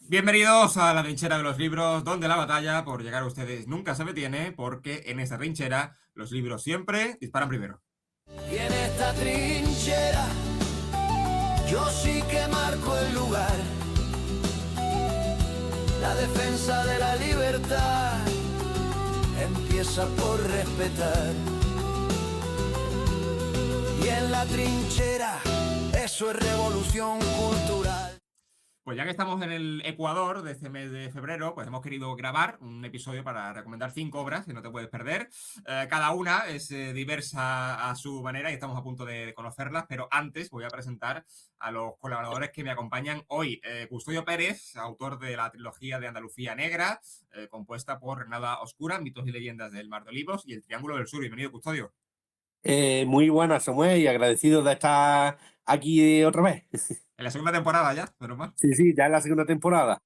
Bienvenidos a la trinchera de los libros, donde la batalla por llegar a ustedes nunca se detiene, porque en esta trinchera los libros siempre disparan primero. Y en esta trinchera yo sí que marco el lugar. La defensa de la libertad empieza por respetar. Y en la trinchera eso es revolución cultural. Pues ya que estamos en el Ecuador de este mes de febrero, pues hemos querido grabar un episodio para recomendar 5 obras que no te puedes perder. Cada una es diversa a su manera y estamos a punto de conocerlas, pero antes voy a presentar a los colaboradores que me acompañan hoy. Custodio Pérez, autor de la trilogía de Andalucía Negra, compuesta por Renada Oscura, Mitos y Leyendas del Mar de Olivos y El Triángulo del Sur. Bienvenido, Custodio. Muy buenas, Samuel, y agradecido de estar aquí otra vez. En la segunda temporada ya, menos mal. Sí, ya en la segunda temporada.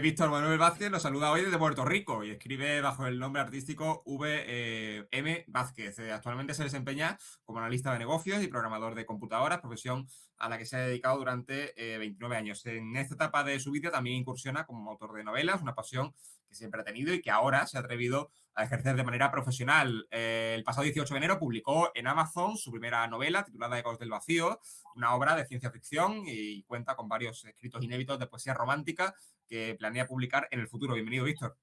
Víctor Manuel Vázquez nos saluda hoy desde Puerto Rico y escribe bajo el nombre artístico VM Vázquez. Actualmente se desempeña como analista de negocios y programador de computadoras, profesión a la que se ha dedicado durante 29 años. En esta etapa de su vida también incursiona como autor de novelas, una pasión que siempre ha tenido y que ahora se ha atrevido a ejercer de manera profesional. El pasado 18 de enero publicó en Amazon su primera novela titulada Ecos del Vacío, una obra de ciencia ficción y cuenta con varios escritos inéditos de poesía romántica que planea publicar en el futuro. Bienvenido, Víctor.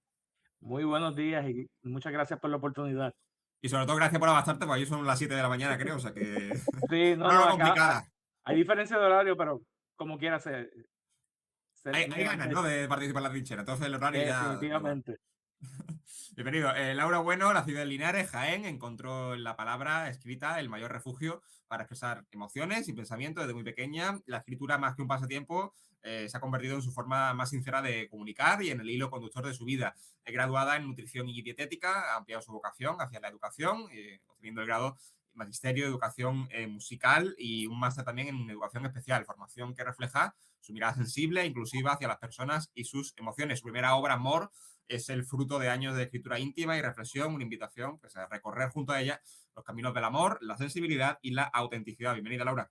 Muy buenos días y muchas gracias por la oportunidad. Y sobre todo gracias por abastarte, porque ahí son las 7 de la mañana, creo, o sea que... Sí, una hora complicada. acá hay diferencia de horario, pero como quiera Hay ganas, ¿no?, de participar en la trinchera, entonces el horario ya... definitivamente. Bienvenido. Laura Bueno, la ciudad de Linares, Jaén, encontró en la palabra escrita el mayor refugio para expresar emociones y pensamientos desde muy pequeña. La escritura, más que un pasatiempo, se ha convertido en su forma más sincera de comunicar y en el hilo conductor de su vida. Es graduada en nutrición y dietética, ha ampliado su vocación hacia la educación, obteniendo el grado Magisterio de Educación Musical y un máster también en Educación Especial, formación que refleja su mirada sensible e inclusiva hacia las personas y sus emociones. Su primera obra, Amor, es el fruto de años de escritura íntima y reflexión, una invitación pues, a recorrer junto a ella los caminos del amor, la sensibilidad y la autenticidad. Bienvenida, Laura.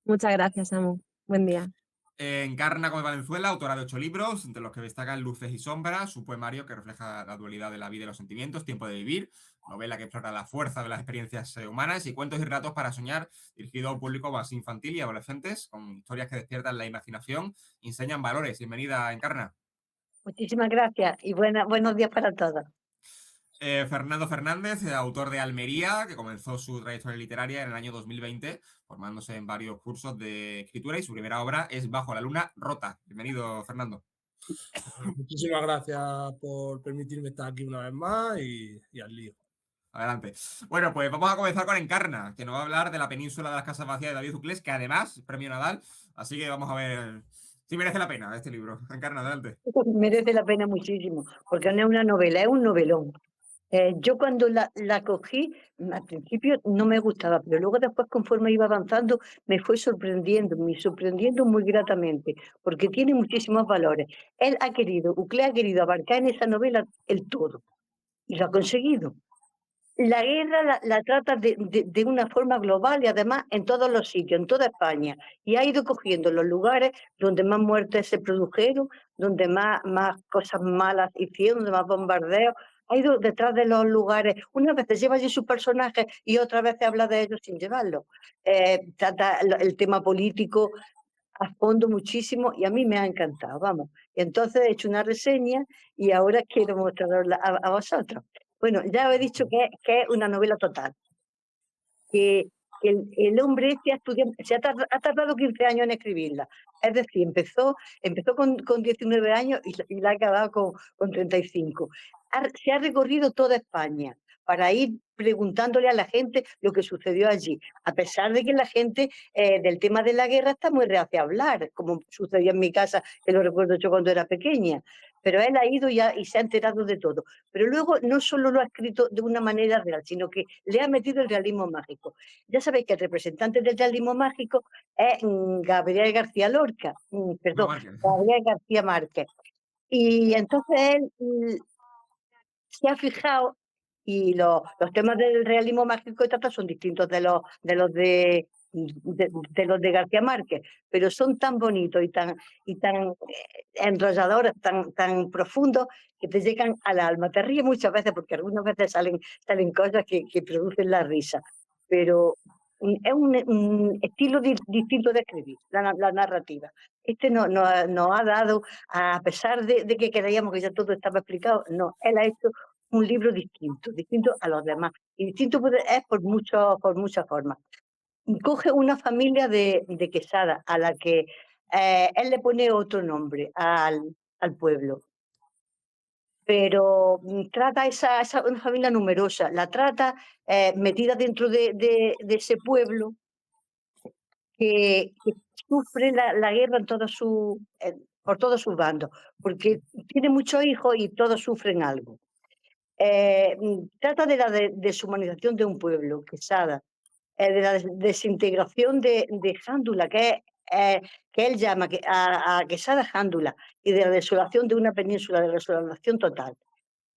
Muchas gracias, Samu. Buen día. Encarna Gómez Valenzuela, autora de 8 libros, entre los que destacan Luces y Sombras, su poemario que refleja la dualidad de la vida y los sentimientos, Tiempo de vivir, novela que explora la fuerza de las experiencias humanas y cuentos y relatos para soñar, dirigido a un público más infantil y adolescentes, con historias que despiertan la imaginación y enseñan valores. Bienvenida, Encarna. Muchísimas gracias y buenos días para todos. Fernando Fernández, autor de Almería, que comenzó su trayectoria literaria en el año 2020, formándose en varios cursos de escritura y su primera obra es Bajo la luna rota. Bienvenido, Fernando. Muchísimas gracias por permitirme estar aquí una vez más y al lío. Adelante. Bueno, pues vamos a comenzar con Encarna, que nos va a hablar de La península de las casas vacías de David Uclés, que además premio Nadal, así que vamos a ver si merece la pena este libro. Encarna, adelante. Merece la pena muchísimo, porque no es una novela, es un novelón. Yo cuando la cogí, al principio no me gustaba, pero luego después conforme iba avanzando me fue sorprendiendo muy gratamente, porque tiene muchísimos valores. Uclés ha querido abarcar en esa novela el todo, y lo ha conseguido. La guerra la trata de una forma global y además en todos los sitios, en toda España. Y ha ido cogiendo los lugares donde más muertes se produjeron, donde más cosas malas hicieron, donde más bombardeos. Ha ido detrás de los lugares. Unas veces lleva allí sus personajes y otras veces habla de ellos sin llevarlos. Trata el tema político a fondo muchísimo y a mí me ha encantado, vamos. Y entonces he hecho una reseña y ahora quiero mostrarla a vosotros. Bueno, ya os he dicho que es una novela total, que el hombre este ha tardado 15 años en escribirla. Es decir, empezó con 19 años y la ha acabado con 35. Se ha recorrido toda España para ir preguntándole a la gente lo que sucedió allí, a pesar de que la gente del tema de la guerra está muy reacia a hablar, como sucedió en mi casa, que lo recuerdo yo cuando era pequeña, pero él ha ido y se ha enterado de todo. Pero luego no solo lo ha escrito de una manera real, sino que le ha metido el realismo mágico. Ya sabéis que el representante del realismo mágico es Gabriel García Lorca, Gabriel García Márquez. Y entonces él se ha fijado y los temas del realismo mágico que trata son distintos de los de García Márquez, pero son tan bonitos y tan enrolladores tan profundos que te llegan al alma. Te ríes muchas veces porque algunas veces salen cosas que producen la risa, pero es un estilo distinto de escribir, la narrativa. Este nos ha dado, a pesar de que creíamos que ya todo estaba explicado, no, él ha hecho un libro distinto a los demás. Y distinto es por muchas formas. Coge una familia de Quesada a la que él le pone otro nombre al pueblo, pero trata una familia numerosa, la trata metida dentro de ese pueblo que sufre la guerra por todos sus bandos, porque tiene muchos hijos y todos sufren algo. Trata de la deshumanización de un pueblo, Quesada, de la desintegración de Jándula, que él llama a Quesada Jándula, y de la desolación de una península, de la desolación total.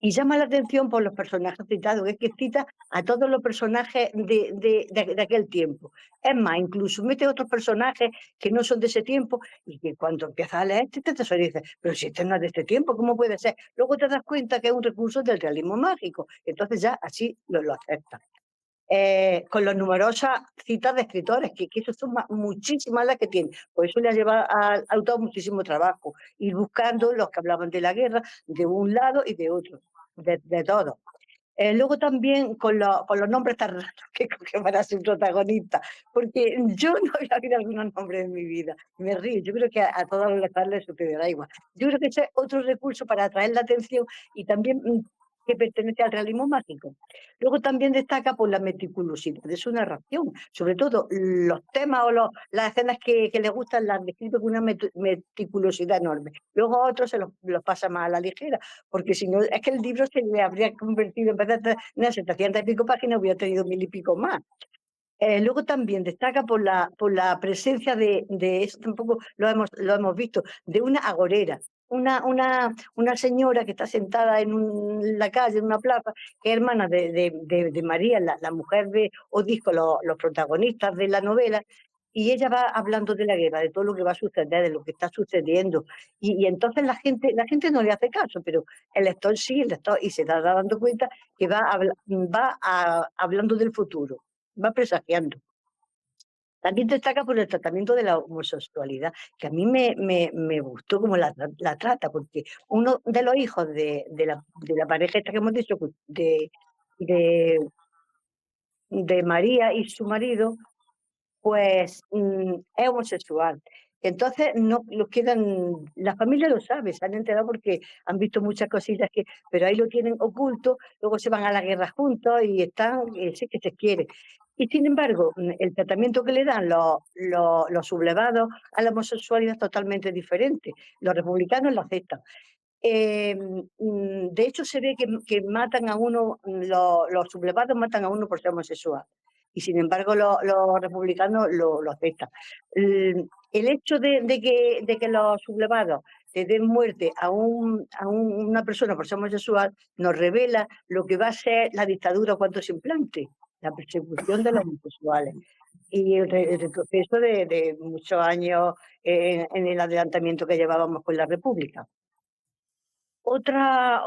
Y llama la atención por los personajes citados, es que cita a todos los personajes de aquel tiempo. Es más, incluso mete otros personajes que no son de ese tiempo y que cuando empiezas a leer te dices, pero si este no es de este tiempo, ¿cómo puede ser? Luego te das cuenta que es un recurso del realismo mágico, entonces ya así lo aceptas. Con las numerosas citas de escritores, que eso son muchísimas las que tiene. Por eso le ha llevado al autor muchísimo trabajo, ir buscando los que hablaban de la guerra de un lado y de otro, de todos. Luego también con los nombres tan raros que coge para su protagonista, porque yo no había oído algunos nombres en mi vida. Me río, yo creo que a todos los lectores les sucederá igual. Yo creo que ese es otro recurso para atraer la atención y también que pertenece al realismo mágico. Luego también destaca por la meticulosidad de su narración, sobre todo los temas o las escenas que le gustan las describe con una meticulosidad enorme. Luego a otros se los pasa más a la ligera, porque si no, es que el libro se le habría convertido, en vez de tener 700 y pico páginas, hubiera tenido 1000 y pico más. Luego también destaca por la presencia de eso, tampoco lo hemos visto, de una agorera, una señora que está sentada en la calle, en una plaza, que es hermana de María, la mujer de Odisco, los protagonistas de la novela, y ella va hablando de la guerra, de todo lo que va a suceder, de lo que está sucediendo, y entonces la gente no le hace caso, pero el lector sí, y se está dando cuenta que va hablando del futuro, va presagiando. También destaca por el tratamiento de la homosexualidad, que a mí me gustó como la trata, porque uno de los hijos de la pareja esta que hemos dicho, de, de María y su marido, pues es homosexual. Entonces, no los quedan, la familia lo sabe, se han enterado porque han visto muchas cosillas pero ahí lo tienen oculto, luego se van a la guerra juntos y están, sí que se quieren. Y sin embargo, el tratamiento que le dan los sublevados a la homosexualidad es totalmente diferente. Los republicanos lo aceptan. De hecho, se ve que matan a uno, los sublevados matan a uno por ser homosexual. Y sin embargo, los republicanos lo aceptan. El hecho de que los sublevados le den muerte a una persona por ser homosexual nos revela lo que va a ser la dictadura cuando se implante, la persecución de los homosexuales. Y el retroceso de muchos años en el adelantamiento que llevábamos con la República. Otra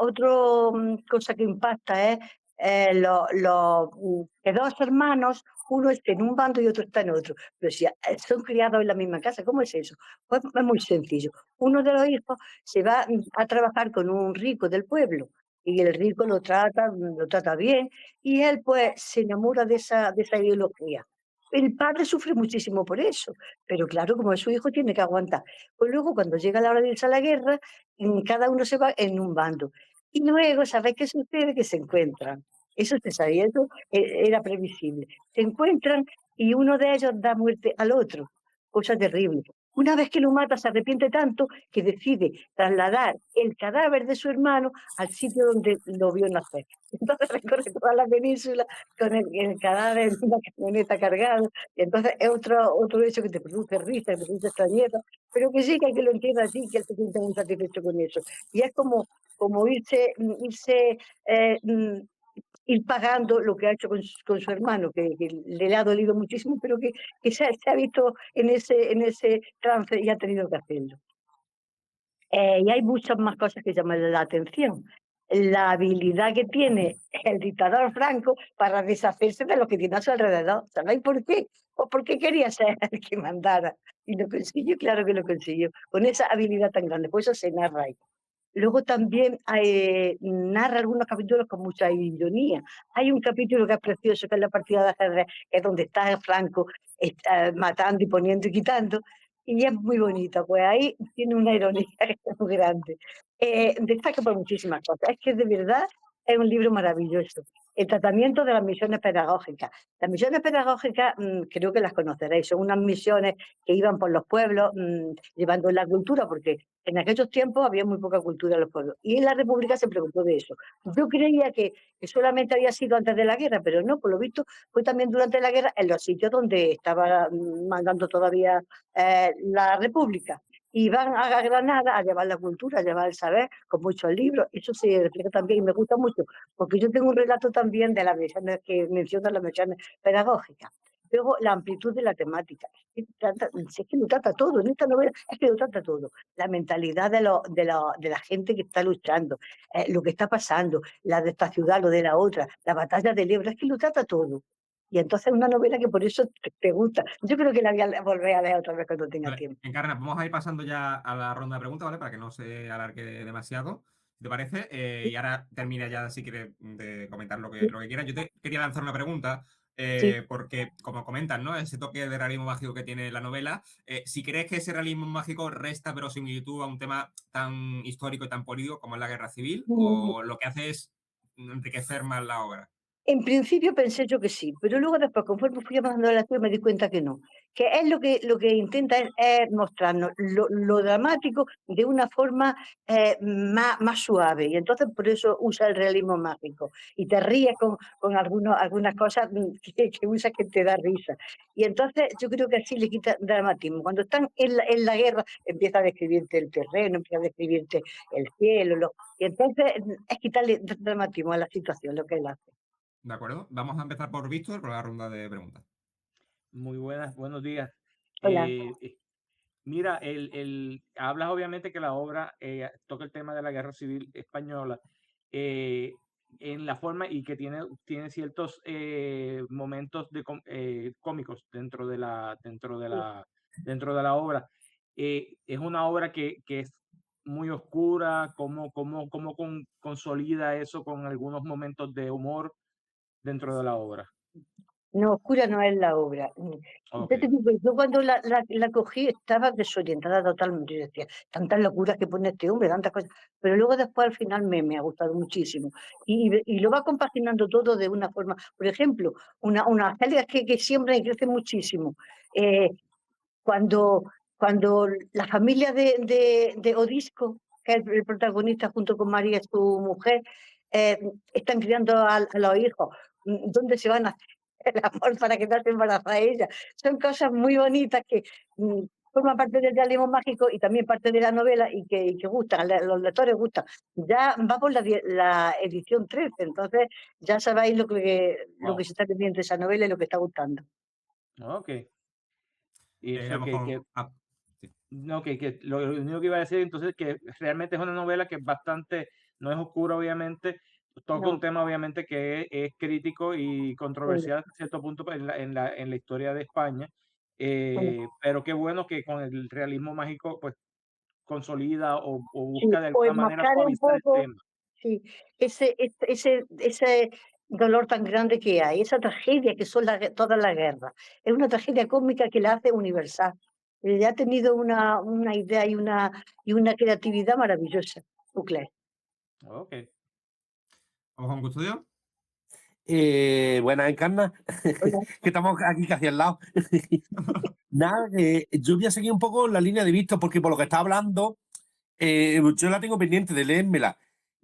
cosa que impacta es que dos hermanos, uno está en un bando y otro está en otro. Pero si son criados en la misma casa, ¿cómo es eso? Pues es muy sencillo. Uno de los hijos se va a trabajar con un rico del pueblo y el rico lo trata bien y él pues se enamora de esa ideología. El padre sufre muchísimo por eso, pero claro, como es su hijo, tiene que aguantar. Pues luego, cuando llega la hora de irse a la guerra, cada uno se va en un bando. Y luego, ¿sabes qué sucede? Que se encuentran. Eso se sabía, eso era previsible. Se encuentran y uno de ellos da muerte al otro. Cosa terrible. Una vez que lo mata, se arrepiente tanto que decide trasladar el cadáver de su hermano al sitio donde lo vio nacer. Entonces recorre toda la península con el cadáver en una camioneta cargado. Y entonces es otro hecho que te produce risa, te produce extrañeza, pero que sí que hay que lo entienda así, que él se siente muy satisfecho con eso. Y es como irse ir pagando lo que ha hecho con su hermano, que le ha dolido muchísimo, pero que se ha visto en ese trance y ha tenido que hacerlo. Y hay muchas más cosas que llaman la atención. La habilidad que tiene el dictador Franco para deshacerse de lo que tiene a su alrededor. ¿Sabéis por qué? Pues porque quería ser el que mandara. Y lo consiguió, claro que lo consiguió, con esa habilidad tan grande. Por eso se narra ahí. Luego también narra algunos capítulos con mucha ironía. Hay un capítulo que es precioso, que es la partida de ajedrez, que es donde está Franco matando y poniendo y quitando, y es muy bonito. Pues ahí tiene una ironía que es muy grande. Destaca por muchísimas cosas. Es que de verdad es un libro maravilloso. El tratamiento de las misiones pedagógicas. Las misiones pedagógicas creo que las conoceréis. Son unas misiones que iban por los pueblos llevando la cultura, porque en aquellos tiempos había muy poca cultura en los pueblos. Y en la República se preocupó de eso. Yo creía que solamente había sido antes de la guerra, pero no, por lo visto fue también durante la guerra en los sitios donde estaba mandando todavía la República. Y van a Granada a llevar la cultura, a llevar el saber, con muchos libros. Eso se refleja también y me gusta mucho, porque yo tengo un relato también de las misiones que mencionan las misiones pedagógicas. Luego, la amplitud de la temática. Es que lo trata todo, en esta novela es que lo trata todo. La mentalidad de la gente que está luchando, lo que está pasando, la de esta ciudad, lo de la otra, la batalla del Ebro, es que lo trata todo. Y entonces es una novela que por eso te gusta. Yo creo que la voy a volver a leer otra vez cuando tenga Vale, tiempo. Encarna, vamos a ir pasando ya a la ronda de preguntas, ¿vale? Para que no se alargue demasiado, ¿te parece? Y ahora termina ya, si quieres, de comentar lo que quieras. Yo te quería lanzar una pregunta, Sí. porque, como comentas, ¿no? Ese toque de realismo mágico que tiene la novela, si crees que ese realismo mágico resta verosimilitud a un tema tan histórico y tan político como es la guerra civil, o lo que hace es enriquecer más la obra. En principio pensé yo que sí, pero luego después, conforme fui avanzando la lectura, me di cuenta que no. Que es lo que intenta es mostrarnos lo dramático de una forma más suave. Y entonces por eso usa el realismo mágico. Y te ríes con algunas cosas que usa que te da risa. Y entonces yo creo que así le quita dramatismo. Cuando están en la guerra, empieza a describirte el terreno, empieza a describirte el cielo. Y entonces es quitarle dramatismo a la situación, lo que él hace. ¿De acuerdo? Vamos a empezar por Víctor, por la ronda de preguntas. Muy buenos días. Hola. Mira, hablas obviamente que la obra toca el tema de la Guerra Civil Española en la forma y que tiene ciertos momentos cómicos dentro de la obra. Es una obra que es muy oscura, cómo consolida eso con algunos momentos de humor dentro de la obra. No, oscura no es la obra. Ok. Yo te digo, yo cuando la cogí estaba desorientada totalmente. Yo decía, tantas locuras que pone este hombre, tantas cosas. Pero luego después al final me ha gustado muchísimo. Y lo va compaginando todo de una forma. Por ejemplo, una Celia que siembra y crece muchísimo. Eh, cuando, cuando la familia de Odisco, que es el protagonista junto con María, su mujer, están criando a los hijos, ¿dónde se van a hacer el amor para que no se embaraza ella? Son cosas muy bonitas que forman parte del realismo mágico y también parte de la novela y que gustan, los lectores gustan. Ya va por la edición 13, entonces ya sabéis lo Wow. que se está teniendo esa novela y lo que está gustando. Ok. Y A eso lo mejor... sí. no, que lo único que iba a decir entonces que realmente es una novela que es bastante, no es oscura obviamente, toca un No, tema obviamente que es crítico y controversial hasta cierto punto en la historia de España, no. pero qué bueno que con el realismo mágico pues consolida o Sí, busca de o alguna manera enmascara un suavizar el poco, tema. sí, ese dolor tan grande que hay, esa tragedia que son todas las guerras. Es una tragedia cómica que la hace universal. Ha tenido una idea y una creatividad maravillosa, Uclés. Ok. ¿Vamos con Custodio? Buenas, Encarna, Hola. que estamos aquí casi al lado. Nada, yo voy a seguir un poco la línea de Víctor, porque por lo que está hablando, yo la tengo pendiente de leérmela,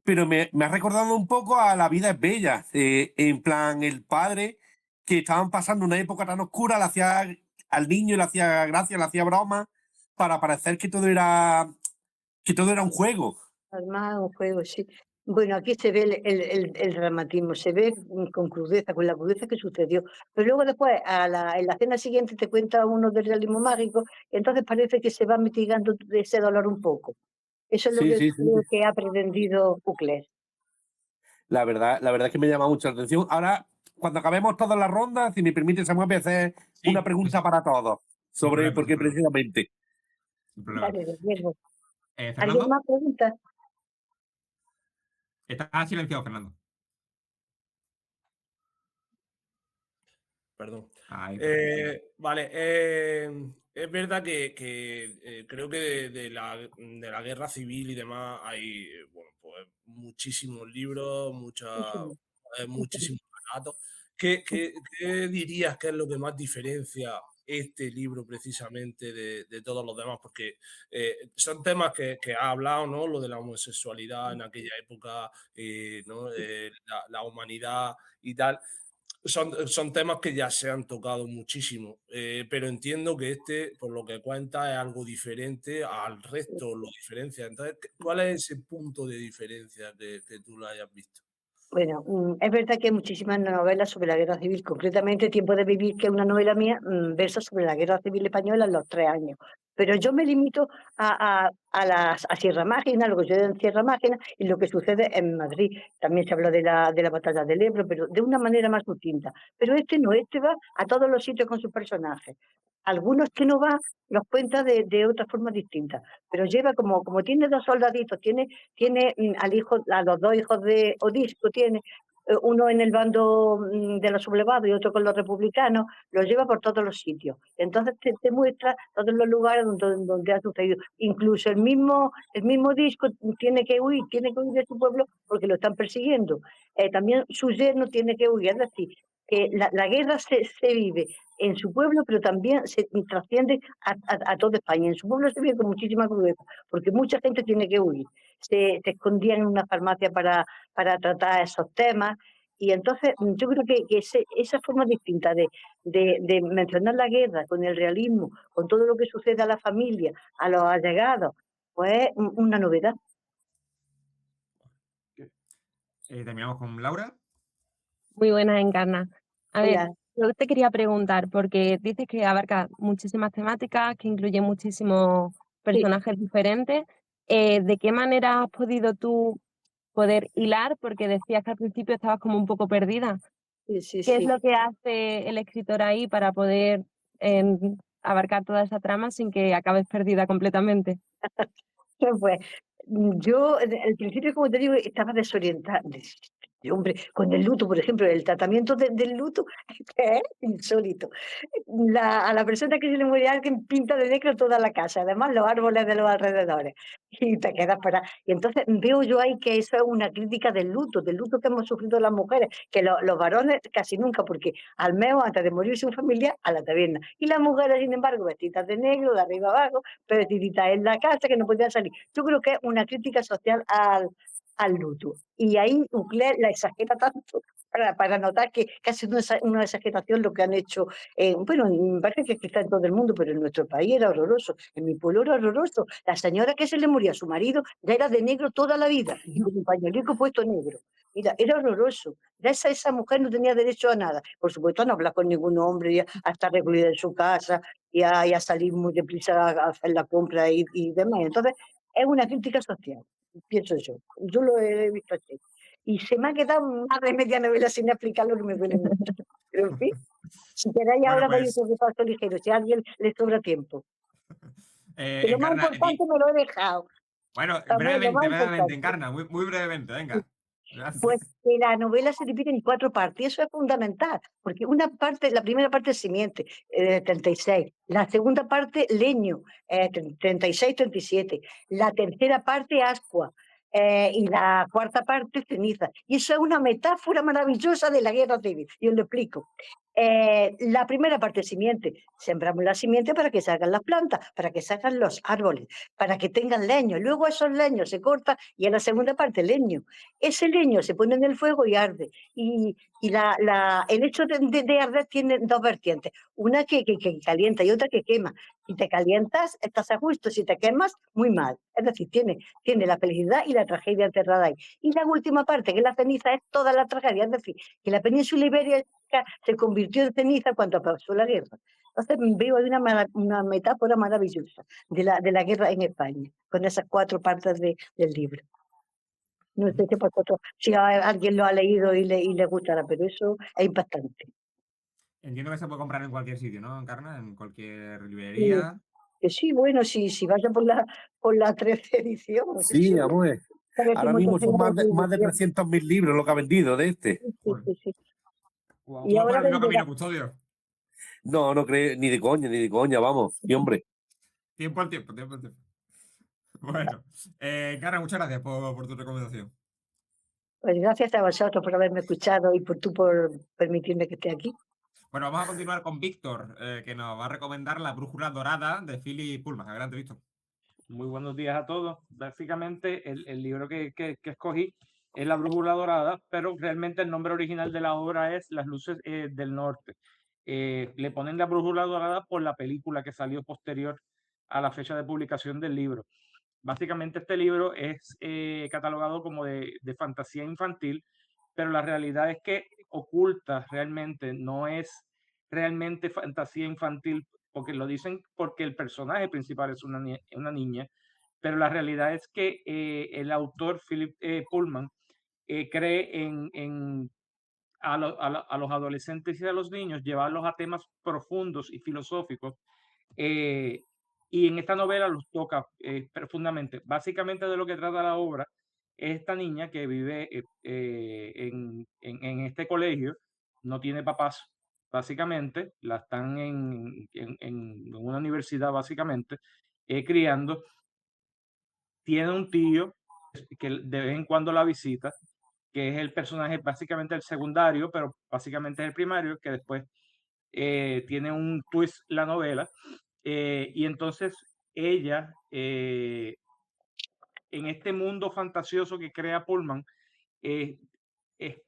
pero me ha recordado un poco a La vida es bella, en plan, el padre que estaban pasando una época tan oscura, le hacía al niño, le hacía gracia, le hacía broma, para parecer que todo era un juego. Además, un juego, sí. Bueno, aquí se ve el dramatismo, se ve con crudeza, con la crudeza que sucedió. Pero luego después, en la escena siguiente, te cuenta uno del realismo mágico, y entonces parece que se va mitigando ese dolor un poco. Eso es lo Sí, que sí, sí. creo que ha pretendido Ucler. La verdad es que me llama mucho la atención. Ahora, cuando acabemos todas las rondas, si me permite, Samuel, voy a hacer Sí, una pregunta para todos sin sobre problema, por sin qué problema. precisamente. Sin problema. Vale, de acuerdo. ¿Alguien Fernando, más pregunta? está silenciado, Fernando. Perdón. Ahí. Vale, es verdad que creo que de la guerra civil y demás hay bueno, pues, muchísimos libros, Muchísimo. muchísimos relatos. ¿Qué dirías que es lo que más diferencia este libro precisamente de todos los demás? Porque son temas que ha hablado, ¿no? Lo de la homosexualidad en aquella época, ¿no? La humanidad y tal. Son temas que ya se han tocado muchísimo, pero entiendo que este, por lo que cuenta, es algo diferente al resto, lo diferencia. Entonces, ¿cuál es ese punto de diferencia que tú lo hayas visto? Bueno, es verdad que hay muchísimas novelas sobre la guerra civil, concretamente Tiempo de Vivir, que es una novela mía, versa sobre la guerra civil española en los 3 años. Pero yo me limito a Sierra Mágina, lo que sucede en Sierra Mágina y lo que sucede en Madrid. También se habla de la batalla del Ebro, pero de una manera más distinta. Pero este no, este va a todos los sitios con sus personajes. Algunos que no va los cuenta de otra forma distinta, pero lleva como tiene 2 soldaditos, tiene a los 2 hijos de Odisco, tiene uno en el bando de los sublevados y otro con los republicanos, los lleva por todos los sitios. Entonces te muestra todos los lugares donde ha sucedido. Incluso el mismo Disco tiene que huir de su pueblo porque lo están persiguiendo. También su yerno tiene que huir, es decir, que la guerra se vive en su pueblo, pero también se trasciende a toda España. En su pueblo se vive con muchísima crudeza, porque mucha gente tiene que huir. Se escondían en una farmacia para tratar esos temas. Y entonces yo creo que esa forma distinta de mencionar la guerra con el realismo, con todo lo que sucede a la familia, a los allegados, pues es una novedad. Terminamos con Laura. Muy buenas, Encarna. A ver, Mira, yo te quería preguntar, porque dices que abarca muchísimas temáticas, que incluye muchísimos personajes diferentes. ¿De qué manera has podido tú poder hilar? Porque decías que al principio estabas como un poco perdida. sí. ¿Qué es lo que hace el escritor ahí para poder abarcar toda esa trama sin que acabes perdida completamente? Pues yo al principio, como te digo, estaba desorientada. Hombre, con el luto, por ejemplo, el tratamiento del luto es insólito. A la persona que se le muere alguien pinta de negro toda la casa, además los árboles de los alrededores, y te quedas para. Y entonces veo yo ahí que eso es una crítica del luto que hemos sufrido las mujeres, que los varones casi nunca, porque al menos antes de morirse un familiar, a la taberna. Y las mujeres, sin embargo, vestidas de negro, de arriba abajo, vestiditas en la casa, que no podían salir. Yo creo que es una crítica social al luto. Y ahí Ucler la exagera tanto para notar que casi una exageración lo que han hecho. Bueno, me parece que está en todo el mundo, pero en nuestro país era horroroso. En mi pueblo era horroroso. La señora que se le moría a su marido ya era de negro toda la vida, y con un pañuelico puesto negro. Mira, era horroroso. Ya esa mujer no tenía derecho a nada. Por supuesto, a no hablar con ningún hombre, y a estar recluida en su casa, y a salir muy deprisa a hacer la compra y demás. Entonces, es una crítica social, pienso yo. Yo lo he visto así. Y se me ha quedado más de media novela sin explicar lo que me duele mucho. Pero en fin, si queréis Bueno, ahora doy pues, otro repaso ligero, si a alguien le sobra tiempo. Que lo más Encarna, importante me lo he dejado. bueno, Samuel, lo más brevemente, importante. Encarna, muy brevemente, venga. Gracias. Pues que la novela se divide en 4 partes, y eso es fundamental, porque una parte, la primera parte es Simiente, 36, la segunda parte Leño, 36, 37, la tercera parte Ascua, y la cuarta parte Ceniza. Y eso es una metáfora maravillosa de la guerra civil, yo lo explico. La primera parte simiente, sembramos la simiente para que salgan las plantas, para que salgan los árboles, para que tengan leño. Luego esos leños se cortan y en la segunda parte leño. Ese leño se pone en el fuego y arde. Y el hecho de arder tiene 2 vertientes. Una que calienta y otra que quema. Si te calientas, estás a gusto. Si te quemas, muy mal. Es decir, tiene la felicidad y la tragedia enterrada ahí. Y la última parte, que es la ceniza, es toda la tragedia. Es decir, que la península ibérica se convirtió en ceniza cuando pasó la guerra. Entonces veo ahí una metáfora maravillosa de la guerra en España, con esas 4 partes del libro. No sé si si alguien lo ha leído y le gustará, pero eso es impactante. Entiendo que se puede comprar en cualquier sitio, ¿no, Encarna? En cualquier Sí, librería. que sí, bueno, si vaya por la 13 edición, Sí, vamos a ver. Ahora mismo son más de 300.000 libros lo que ha vendido de este. Sí, sí. Guau. Y ¿Tú vas por ahora el mismo venderá. camino, Custodio? No, no creo, ni de coña, vamos. Y hombre, Tiempo al tiempo, tiempo al tiempo. Bueno, Encarna, muchas gracias por tu recomendación. Pues gracias a vosotros por haberme escuchado y por permitirme que esté aquí. Bueno, vamos a continuar con Víctor, que nos va a recomendar La Brújula Dorada de Philip Pullman. Adelante, Víctor. Muy buenos días a todos. Básicamente, el libro que escogí es La Brújula Dorada, pero realmente el nombre original de la obra es Las Luces del Norte. Le ponen La Brújula Dorada por la película que salió posterior a la fecha de publicación del libro. Básicamente, este libro es catalogado como de fantasía infantil, pero la realidad es que oculta realmente, no es realmente fantasía infantil, porque lo dicen porque el personaje principal es una niña, pero la realidad es que el autor Philip Pullman cree a los adolescentes y a los niños, llevarlos a temas profundos y filosóficos, y en esta novela los toca profundamente. Básicamente de lo que trata la obra es esta niña que vive en este colegio, no tiene papás, básicamente, la están en una universidad, básicamente, criando. Tiene un tío que de vez en cuando la visita, que es el personaje básicamente el secundario, pero básicamente es el primario, que después tiene un twist la novela, y entonces ella, en este mundo fantasioso que crea Pullman, eh, es-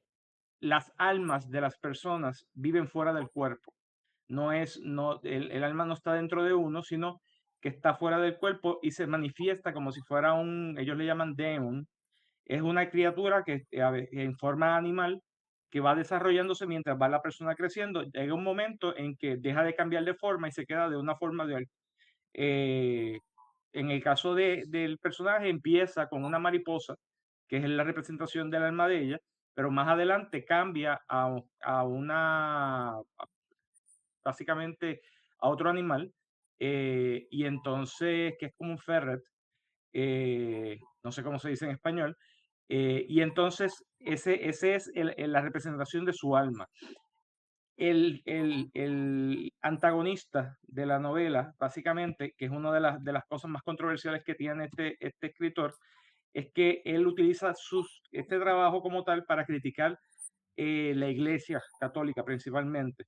las almas de las personas viven fuera del cuerpo. El alma no está dentro de uno, sino que está fuera del cuerpo y se manifiesta como si fuera ellos le llaman demon. Es una criatura que en forma animal que va desarrollándose mientras va la persona creciendo. Llega un momento en que deja de cambiar de forma y se queda de una forma eh, en el caso del personaje empieza con una mariposa, que es la representación del alma de ella, pero más adelante cambia básicamente a otro animal, y entonces, que es como un ferret, no sé cómo se dice en español, y entonces ese es la representación de su alma. El antagonista de la novela, básicamente, que es una de las cosas más controversiales que tiene este escritor, es que él utiliza este trabajo como tal para criticar la Iglesia Católica principalmente.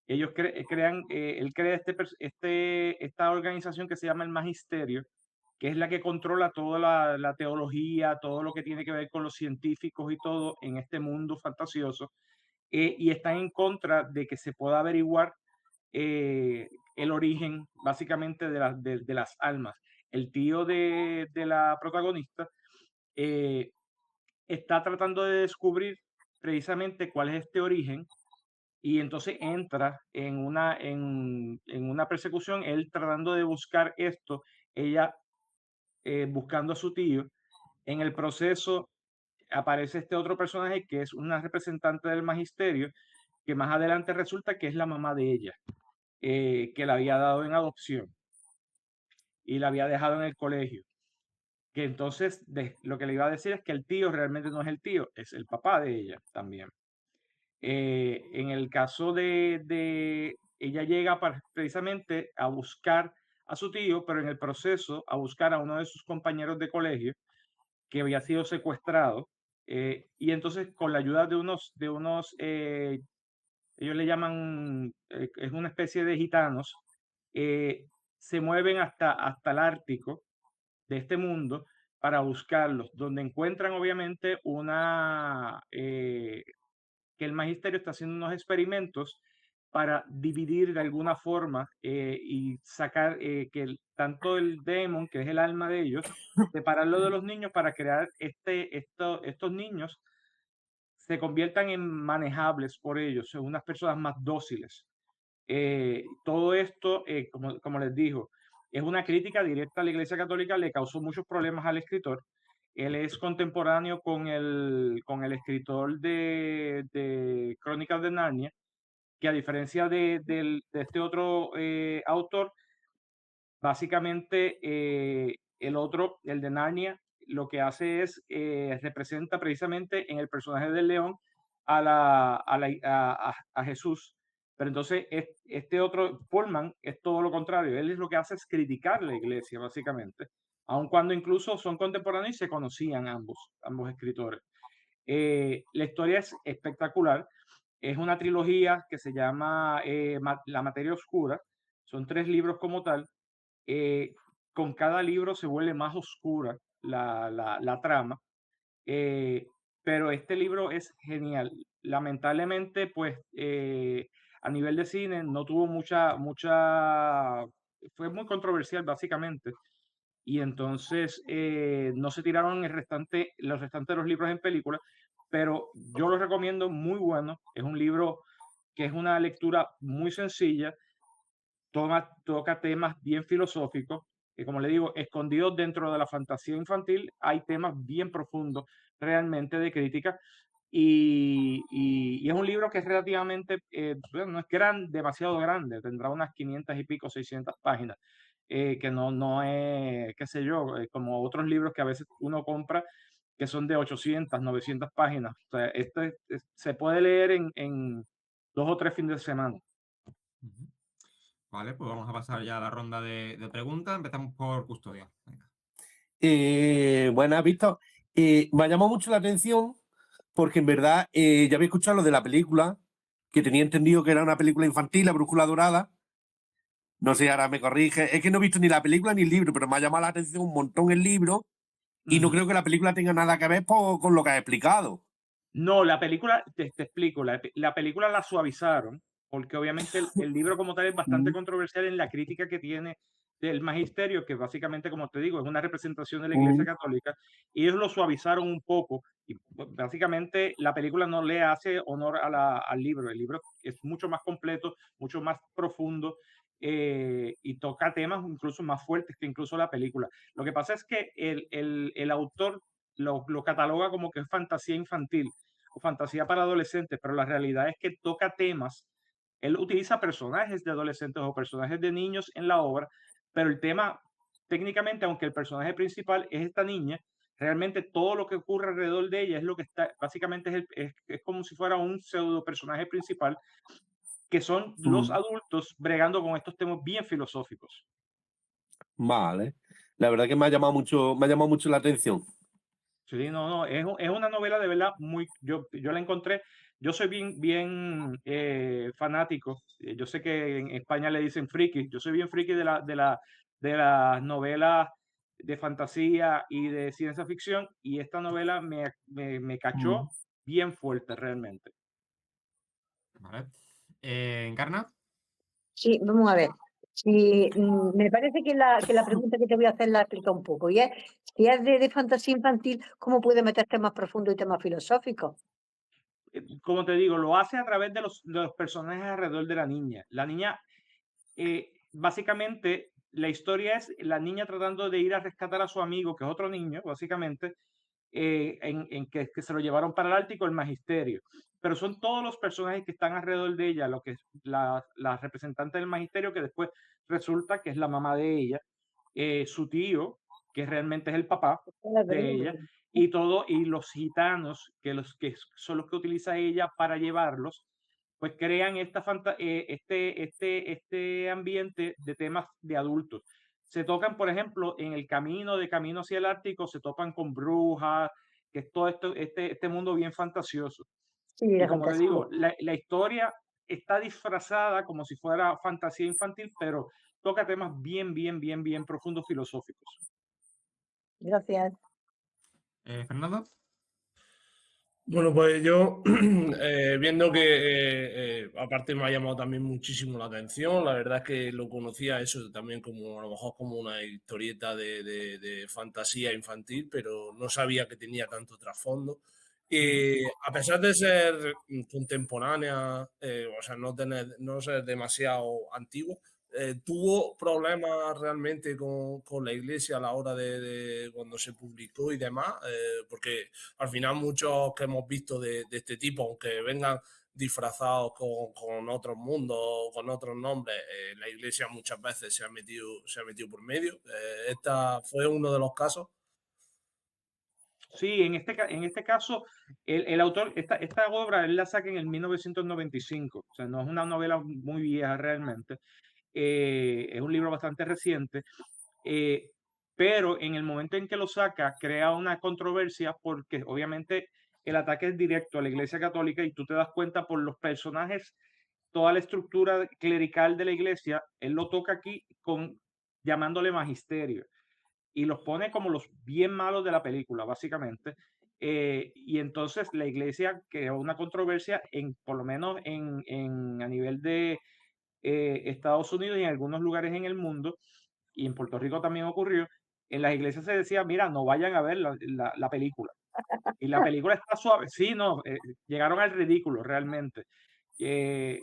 Ellos crean, él crea esta organización que se llama el Magisterio, que es la que controla toda la teología, todo lo que tiene que ver con los científicos y todo en este mundo fantasioso, y están en contra de que se pueda averiguar el origen básicamente de las almas. El tío de la protagonista está tratando de descubrir precisamente cuál es este origen, y entonces entra en una persecución, él tratando de buscar esto, ella buscando a su tío. En el proceso aparece este otro personaje que es una representante del magisterio, que más adelante resulta que es la mamá de ella, que la había dado en adopción y la había dejado en el colegio. Que entonces lo que le iba a decir es que el tío realmente no es el tío, es el papá de ella también. En el caso ella llega precisamente a buscar a su tío, pero en el proceso a buscar a uno de sus compañeros de colegio que había sido secuestrado, y entonces con la ayuda ellos le llaman, es una especie de gitanos, se mueven hasta el Ártico de este mundo para buscarlos, donde encuentran obviamente que el magisterio está haciendo unos experimentos para dividir de alguna forma, y sacar tanto el demon, que es el alma de ellos, separarlo de los niños para crear estos niños se conviertan en manejables por ellos, en unas personas más dóciles. Todo esto, como les digo, es una crítica directa a la Iglesia Católica, le causó muchos problemas al escritor. Él es contemporáneo con el escritor de Crónicas de Narnia, que a diferencia de este otro autor, básicamente el otro, el de Narnia, lo que hace es representa precisamente en el personaje del león a Jesús. Pero entonces este otro, Pullman, es todo lo contrario. Él es lo que hace es criticar la iglesia, básicamente, aun cuando incluso son contemporáneos y se conocían ambos escritores. La historia es espectacular. Es una trilogía que se llama La Materia Oscura. Son 3 libros como tal. Con cada libro se vuelve más oscura la trama. Pero este libro es genial. Lamentablemente, pues a nivel de cine no tuvo fue muy controversial básicamente. Y entonces no se tiraron los restantes de los libros en película, pero yo lo recomiendo, muy bueno. Es un libro que es una lectura muy sencilla, toca temas bien filosóficos, que como le digo, escondidos dentro de la fantasía infantil, hay temas bien profundos realmente de crítica. Y es un libro que es relativamente, no es demasiado grande, tendrá unas 500 y pico, 600 páginas, que no es, qué sé yo, como otros libros que a veces uno compra que son de 800, 900 páginas. O sea, se puede leer en 2 o 3 fines de semana. Vale, pues vamos a pasar ya a la ronda de preguntas. Empezamos por Custodia. Venga. Buenas, Víctor. Me ha llamado mucho la atención porque en verdad ya había escuchado lo de la película, que tenía entendido que era una película infantil, La Brújula Dorada. No sé, ahora me corrige. Es que no he visto ni la película ni el libro, pero me ha llamado la atención un montón el libro y no creo que la película tenga nada que ver con lo que has explicado. No, la película, te explico, la película la suavizaron, porque obviamente el libro como tal es bastante controversial en la crítica que tiene del magisterio, que básicamente, como te digo, es una representación de la Iglesia Católica, y ellos lo suavizaron un poco, y básicamente la película no le hace honor al libro. El libro es mucho más completo, mucho más profundo, y toca temas incluso más fuertes que incluso la película. Lo que pasa es que el autor lo cataloga como que es fantasía infantil o fantasía para adolescentes, pero la realidad es que toca temas. Él utiliza personajes de adolescentes o personajes de niños en la obra, pero el tema, técnicamente, aunque el personaje principal es esta niña, realmente todo lo que ocurre alrededor de ella es lo que está, básicamente es como si fuera un pseudo personaje principal, que son los adultos bregando con estos temas bien filosóficos. Vale. La verdad que me ha llamado mucho la atención. Sí, no, es una novela de verdad muy, yo la encontré, yo soy bien fanático, yo sé que en España le dicen friki, yo soy bien friki de las novelas de fantasía y de ciencia ficción, y esta novela me cachó bien fuerte realmente. Vale. ¿Encarna? Sí, vamos a ver. Sí, me parece que la pregunta que te voy a hacer la explica un poco. Y es, si es de fantasía infantil, ¿cómo puede meter temas profundos y temas filosóficos? Como te digo, lo hace a través de los personajes alrededor de la niña. La niña, básicamente, la historia es la niña tratando de ir a rescatar a su amigo, que es otro niño, básicamente, en que se lo llevaron para el Ártico, el magisterio. Pero son todos los personajes que están alrededor de ella, lo que es la representante del magisterio, que después resulta que es la mamá de ella, su tío, que realmente es el papá de ella, y los gitanos, que son los que utiliza ella para llevarlos, pues crean este ambiente de temas de adultos. Se tocan, por ejemplo, en el camino hacia el Ártico, se topan con brujas, que es todo este mundo bien fantasioso. Sí, Y la como te fantasía. digo, la historia está disfrazada como si fuera fantasía infantil, pero toca temas bien profundos filosóficos. Gracias. ¿Fernando? Bueno, pues yo, viendo que aparte me ha llamado también muchísimo la atención, la verdad es que lo conocía eso también como a lo mejor como una historieta de fantasía infantil, pero no sabía que tenía tanto trasfondo. Y a pesar de ser contemporánea, o sea, no ser demasiado antiguo, tuvo problemas realmente con la iglesia a la hora de cuando se publicó y demás, porque al final muchos que hemos visto de este tipo, aunque vengan disfrazados con otros mundos, con otros nombres, la iglesia muchas veces se ha metido por medio. Esta fue uno de los casos. Sí, en este caso, el autor, esta obra, él la saca en el 1995, o sea, no es una novela muy vieja realmente, es un libro bastante reciente, eh, pero en el momento en que lo saca, crea una controversia porque obviamente el ataque es directo a la Iglesia Católica y tú te das cuenta por los personajes, toda la estructura clerical de la Iglesia, él lo toca aquí llamándole magisterio y los pone como los bien malos de la película, básicamente. Y entonces la iglesia creó una controversia, por lo menos a nivel de Estados Unidos y en algunos lugares en el mundo, y en Puerto Rico también ocurrió. En las iglesias se decía, mira, no vayan a ver la película. Y la película está suave. Sí, no, llegaron al ridículo realmente.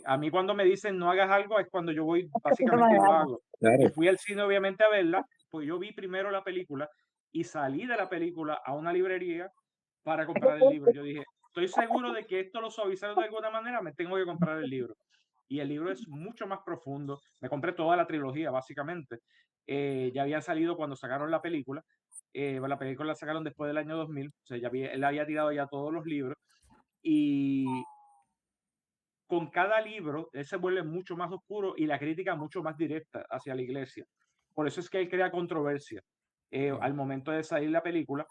A mí cuando me dicen no hagas algo es cuando yo voy básicamente y lo hago. Claro. Y fui al cine obviamente a verla, pues yo vi primero la película y salí de la película a una librería para comprar el libro. Yo dije, estoy seguro de que esto lo suavizaron de alguna manera, me tengo que comprar el libro. Y el libro es mucho más profundo. Me compré toda la trilogía básicamente. Ya habían salido cuando sacaron la película. La película la sacaron después del año 2000, o sea, él había tirado ya todos los libros y con cada libro él se vuelve mucho más oscuro y la crítica mucho más directa hacia la iglesia. Por eso es que él crea controversia al momento de salir la película.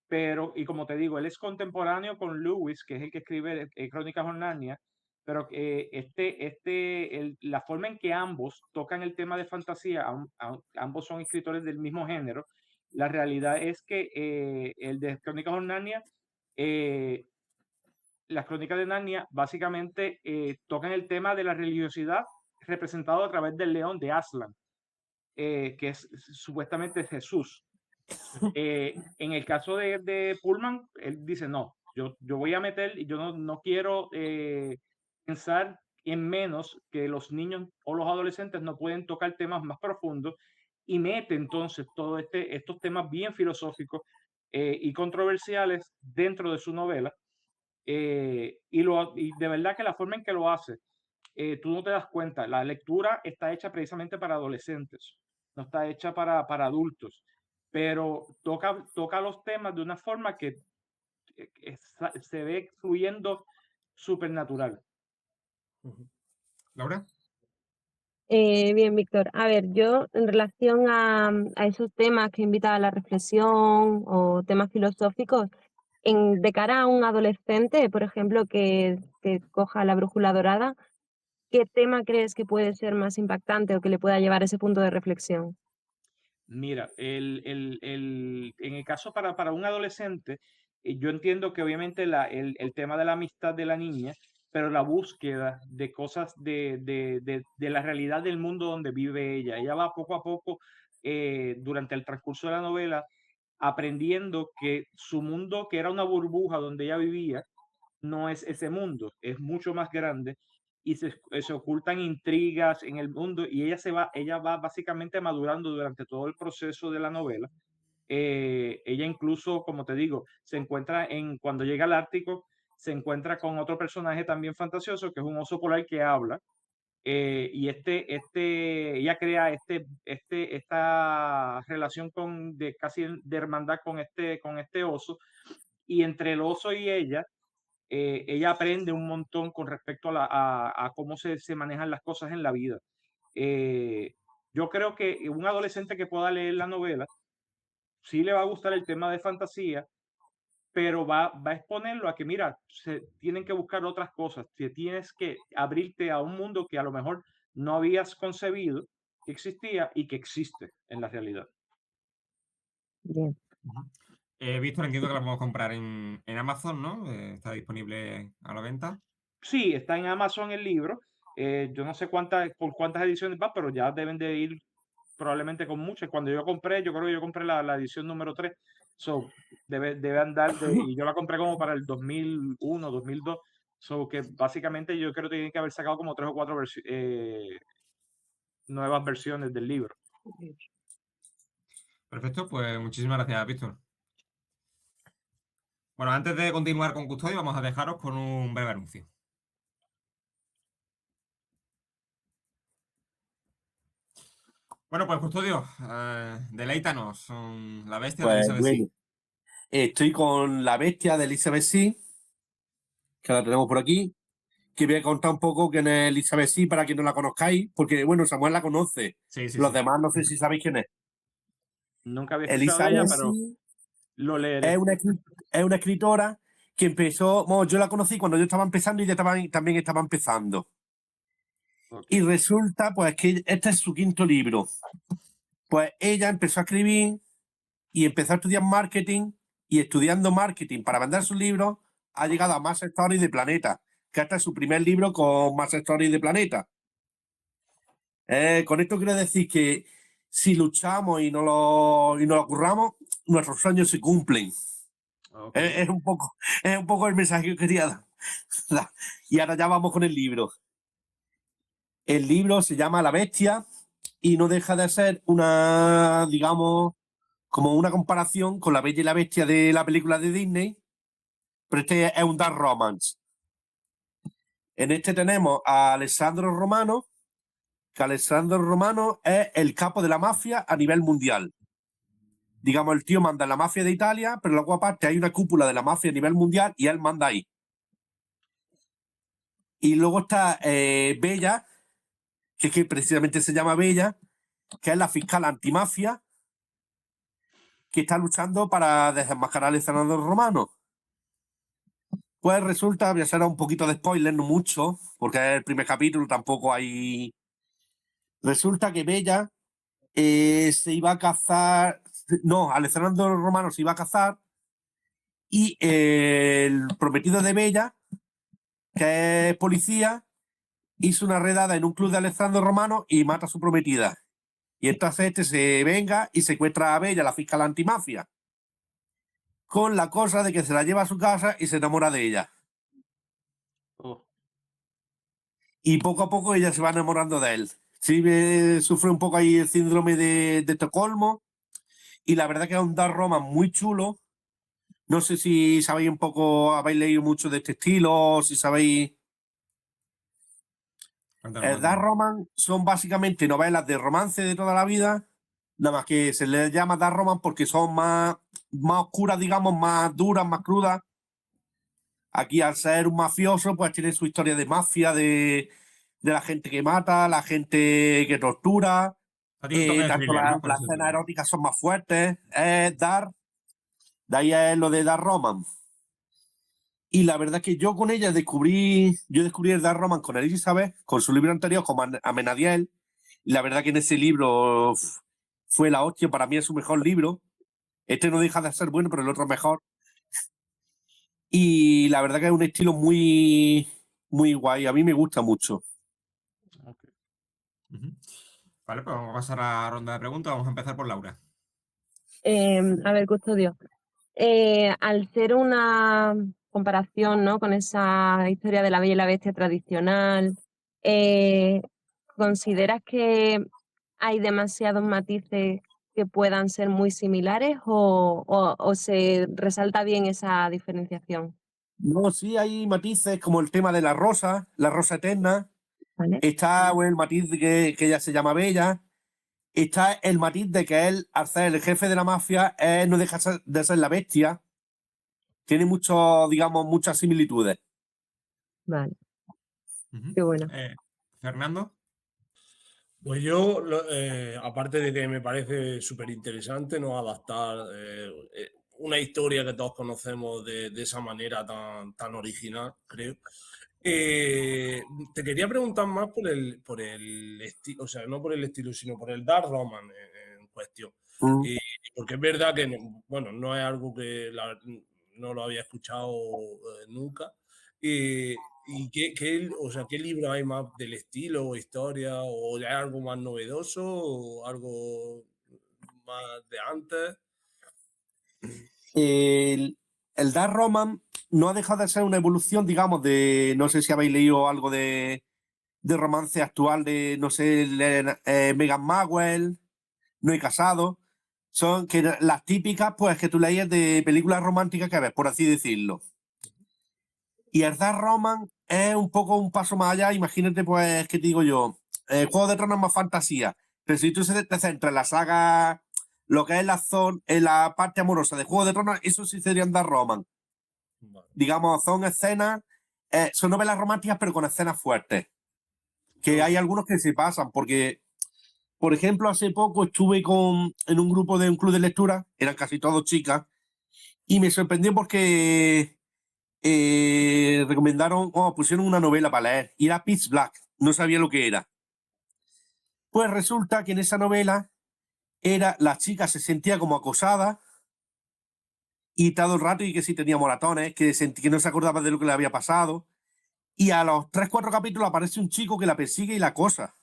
Pero, y como te digo, él es contemporáneo con Lewis, que es el que escribe Crónicas de Narnia, pero la forma en que ambos tocan el tema de fantasía, ambos son escritores del mismo género, la realidad es que el de Crónicas de Narnia, las Crónicas de Narnia básicamente tocan el tema de la religiosidad representado a través del león de Aslan, que es supuestamente Jesús. En el caso de Pullman, él dice, no, yo voy a meter, yo no quiero pensar en menos que los niños o los adolescentes no pueden tocar temas más profundos y mete entonces todos estos temas bien filosóficos y controversiales dentro de su novela. Y de verdad que la forma en que lo hace, tú no te das cuenta, la lectura está hecha precisamente para adolescentes, no está hecha para adultos, pero toca los temas de una forma que se ve fluyendo supernatural. ¿Laura? Bien, Víctor. A ver, yo en relación a esos temas que invitan a la reflexión o temas filosóficos, de cara a un adolescente, por ejemplo, que coja la brújula dorada, ¿qué tema crees que puede ser más impactante o que le pueda llevar a ese punto de reflexión? Mira, en el caso para un adolescente, yo entiendo que obviamente el tema de la amistad de la niña, pero la búsqueda de cosas de la realidad del mundo donde vive ella. Ella va poco a poco, durante el transcurso de la novela, aprendiendo que su mundo, que era una burbuja donde ella vivía, no es ese mundo, es mucho más grande y se ocultan intrigas en el mundo y ella va básicamente madurando durante todo el proceso de la novela. Ella incluso, como te digo, se encuentra cuando llega al Ártico, se encuentra con otro personaje también fantasioso, que es un oso polar que habla. Y ella crea esta relación casi de hermandad con este oso. Y entre el oso y ella aprende un montón con respecto a cómo se manejan las cosas en la vida. Yo creo que un adolescente que pueda leer la novela, sí le va a gustar el tema de fantasía, pero va a exponerlo a que, mira, se tienen que buscar otras cosas, que tienes que abrirte a un mundo que a lo mejor no habías concebido que existía y que existe en la realidad. Bien. Víctor, entiendo que la podemos comprar en Amazon, ¿no? Está disponible a la venta. Sí, está en Amazon el libro. Yo no sé por cuántas ediciones va, pero ya deben de ir probablemente con muchas. Cuando yo creo que yo compré la edición número 3. So, debe andar y yo la compré como para el 2001, 2002. So que básicamente yo creo que tienen que haber sacado como 3 o 4 nuevas versiones del libro. Perfecto, pues muchísimas gracias, Víctor. Bueno, antes de continuar con Custodio, vamos a dejaros con un breve anuncio. Bueno, pues Custodio, deleítanos con La bestia de Pues Elizabeth Sy. bueno, estoy con La bestia de Elizabeth Sy, que la tenemos por aquí, que voy a contar un poco quién es Elizabeth Sy para que no la conozcáis, porque bueno, Samuel la conoce. Sí, sí, Los sí. demás no sé si sabéis quién es. Nunca había escuchado de ella, Elizabeth pero Sy lo leeré. es una escritora que empezó, bueno, yo la conocí cuando yo estaba empezando y ella también estaba empezando. Okay. Y resulta, pues, que este es su quinto libro. Pues ella empezó a escribir y empezó a estudiar marketing, y estudiando marketing para vender sus libros, ha llegado a Más Stories de Planeta, que este es su primer libro con Más Stories de Planeta. Con esto quiero decir que si luchamos y no lo curramos, nuestros sueños se cumplen. Okay. Es un poco el mensaje que quería dar. Y ahora ya vamos con el libro. El libro se llama La bestia y no deja de ser una, digamos, como una comparación con La Bella y la Bestia de la película de Disney, pero este es un dark romance. En este tenemos a Alessandro Romano, que Alessandro Romano es el capo de la mafia a nivel mundial. Digamos, el tío manda en la mafia de Italia, pero luego aparte hay una cúpula de la mafia a nivel mundial y él manda ahí. Y luego está Bella, que es que precisamente se llama Bella, que es la fiscal antimafia, que está luchando para desenmascarar a Alessandro Romano. Pues resulta, voy a hacer un poquito de spoiler, no mucho, porque es el primer capítulo, tampoco hay. Resulta que Bella se iba a casar. No, Alessandro Romano se iba a casar y el prometido de Bella, que es policía, hizo una redada en un club de Alessandro Romano y mata a su prometida. Y entonces este se venga y secuestra a Bella, la fiscal antimafia, con la cosa de que se la lleva a su casa y se enamora de ella. Oh. Y poco a poco ella se va enamorando de él. Sí, sufre un poco ahí el síndrome de Estocolmo. Y la verdad que es un dark romance muy chulo. No sé si sabéis un poco, habéis leído mucho de este estilo, si sabéis. Cuéntanos, El dark cuéntanos. romance son básicamente novelas de romance de toda la vida. Nada más que se les llama dark romance porque son más oscuras, digamos, más duras, más crudas. Aquí, al ser un mafioso, pues tiene su historia de mafia, de la gente que mata, la gente que tortura. Tiene un toque de Tanto thriller, ¿no? Por las ese escenas estilo. eróticas son más fuertes. Es dark, de ahí es lo de dark romance. Y la verdad es que yo descubrí el dark romance con Elizabeth, con su libro anterior, como Amenadiel. Y la verdad que en ese libro fue la hostia, para mí es su mejor libro. Este no deja de ser bueno, pero el otro es mejor. Y la verdad que es un estilo muy, muy guay. A mí me gusta mucho. Okay. Ujú. Vale, pues vamos a pasar a la ronda de preguntas. Vamos a empezar por Laura. A ver, Custodio, al ser una comparación, ¿no?, con esa historia de la Bella y la Bestia tradicional, ¿consideras que hay demasiados matices que puedan ser muy similares o se resalta bien esa diferenciación? No, sí hay matices como el tema de la rosa eterna. ¿Vale? Está el matiz de que ella se llama Bella. Está el matiz de que él, al ser el jefe de la mafia, él no deja de ser la bestia. Tiene digamos, muchas similitudes. Vale, Ujú. qué bueno. Fernando. Pues yo, aparte de que me parece súper interesante, ¿no?, adaptar una historia que todos conocemos de esa manera tan original, creo. Te quería preguntar más por el estilo, o sea, no por el estilo, sino por el dark romance en cuestión. Mm. Porque es verdad que, bueno, no es algo que no lo había escuchado nunca. ¿Y o sea, qué libro hay más del estilo o historia? ¿O hay algo más novedoso o algo más de antes? el dark romance no ha dejado de ser una evolución, digamos, de, no sé si habéis leído algo de romance actual de, no sé, Meghan Markle, No he casado. Son que las típicas, pues, que tú leías de películas románticas que ves, por así decirlo. Y el dark romance es un poco un paso más allá. Imagínate, pues, ¿qué te digo yo? Juego de Tronos es más fantasía. Pero si tú te centras en la saga, lo que es en la parte amorosa de Juego de Tronos, eso sí sería un dark romance. Vale. Digamos, son escenas, son novelas románticas, pero con escenas fuertes. Que hay algunos que se pasan, porque, por ejemplo, hace poco estuve en un grupo de un club de lectura, eran casi todos chicas, y me sorprendió porque recomendaron, pusieron una novela para leer, y era Pitch Black, no sabía lo que era. Pues resulta que en esa novela la chica se sentía como acosada y todo el rato, y que sí tenía moratones, que no se acordaba de lo que le había pasado, y a los 3-4 capítulos aparece un chico que la persigue y la acosa.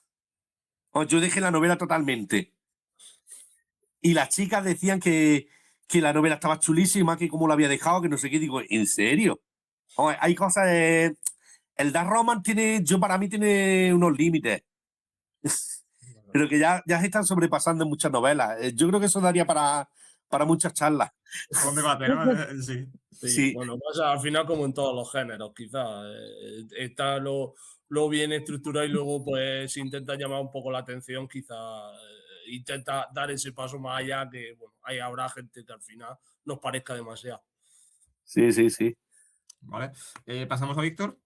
Yo dejé la novela totalmente. Y las chicas decían que la novela estaba chulísima, que cómo la había dejado, que no sé qué. Digo, ¿en serio? Hay cosas... el dark romance para mí tiene unos límites. Pero que ya se están sobrepasando en muchas novelas. Yo creo que eso daría para muchas charlas. Es un debate, ¿no? Sí. Sí. Bueno, pasa al final como en todos los géneros, quizás. Está lo bien estructurado y luego pues si intenta llamar un poco la atención, quizás intenta dar ese paso más allá, que bueno, ahí habrá gente que al final nos parezca demasiado. Sí, sí, sí. Vale. Pasamos a Víctor.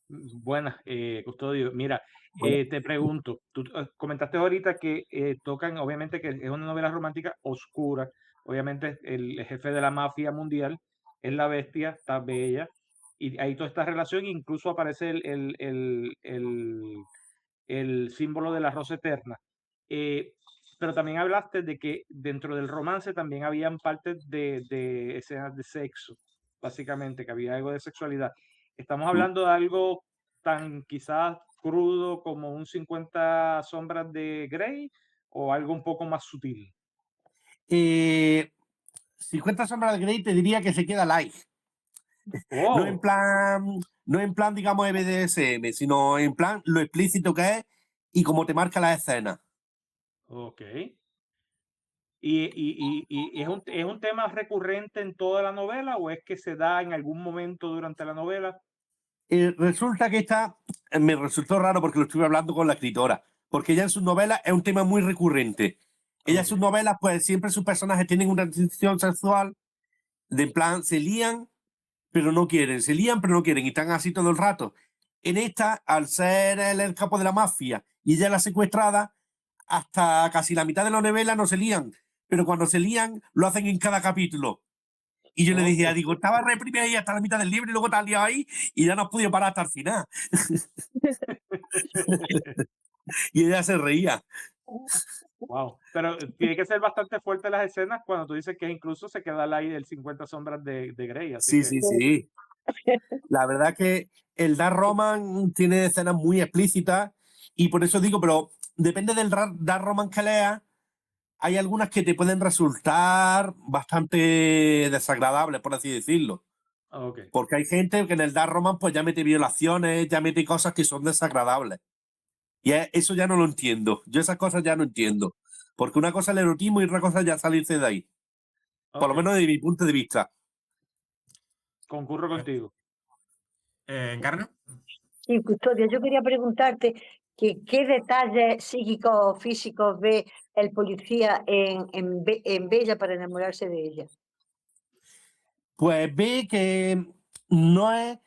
Buenas, Custodio. Mira, te pregunto, tú comentaste ahorita que tocan, obviamente que es una novela romántica oscura, obviamente el jefe de la mafia mundial es la bestia, está bella, y hay toda esta relación, incluso aparece el símbolo de la rosa eterna. Pero también hablaste de que dentro del romance también habían partes de escenas de sexo, básicamente, que había algo de sexualidad. Estamos hablando de algo tan quizás crudo como un 50 sombras de Grey o algo un poco más sutil. 50 sombras de Grey te diría que se queda light. Oh, No en plan, digamos, BDSM, sino en plan lo explícito que es y cómo te marca la escena. ok. ¿Y es un tema recurrente en toda la novela o es que se da en algún momento durante la novela? Resulta que me resultó raro porque lo estuve hablando con la escritora, porque ella en sus novelas es un tema muy recurrente. Ella en sus novelas, pues siempre sus personajes tienen una tensión sexual, de en plan, se lían, pero no quieren, se lían, pero no quieren, y están así todo el rato. En esta, al ser él el capo de la mafia y ella la secuestrada, hasta casi la mitad de la novela no se lían, pero cuando se lían, lo hacen en cada capítulo. Y yo le dije, digo, estaba reprimida ahí hasta la mitad del libro y luego te has liado ahí y ya no has podido parar hasta el final. Y ella se reía. Wow, pero tiene que ser bastante fuerte las escenas cuando tú dices que incluso se queda al aire del 50 sombras de Grey. Así Sí, que, sí, sí. La verdad que el dark romance tiene escenas muy explícitas y por eso digo, pero depende del dark romance que leas. Hay algunas que te pueden resultar bastante desagradables, por así decirlo. ok. Porque hay gente que en el dark romance pues ya mete violaciones, ya mete cosas que son desagradables. Y eso ya no lo entiendo. Yo esas cosas ya no entiendo. Porque una cosa es el erotismo y otra cosa es ya salirse de ahí. Por lo Ok, menos desde mi punto de vista. concurro contigo. ¿Encarna? Sí, Custodia, yo quería preguntarte que qué detalles psíquicos o físicos ve el policía en Bella para enamorarse de ella. Pues ve que no es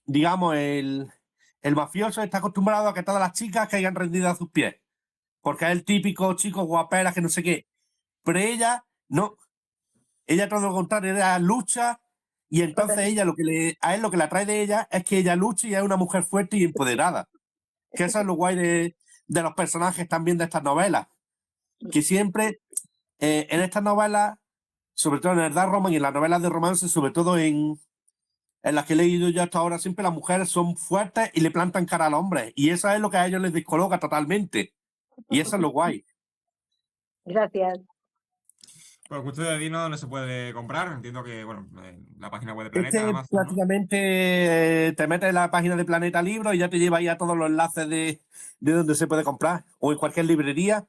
digamos, el mafioso está acostumbrado a que todas las chicas caigan rendidas a sus pies. Porque es el típico chico guapera que no sé qué. Pero ella, no. Ella todo lo contrario, ella lucha y entonces ella a él lo que le atrae de ella es que ella lucha y es una mujer fuerte y empoderada. Que eso es lo guay de los personajes también de estas novelas. Que siempre en estas novelas, sobre todo en el dark romance y en las novelas de romance, sobre todo en las que he leído yo hasta ahora, siempre las mujeres son fuertes y le plantan cara al hombre. Y eso es lo que a ellos les descoloca totalmente. Y eso es lo guay. Gracias. Pues Custodio de Dino, ¿dónde se puede comprar? Entiendo que, bueno, en la página web de Planeta, Este Amazon, ¿no? prácticamente te metes en la página de Planeta Libro y ya te lleva ahí a todos los enlaces de donde se puede comprar o en cualquier librería.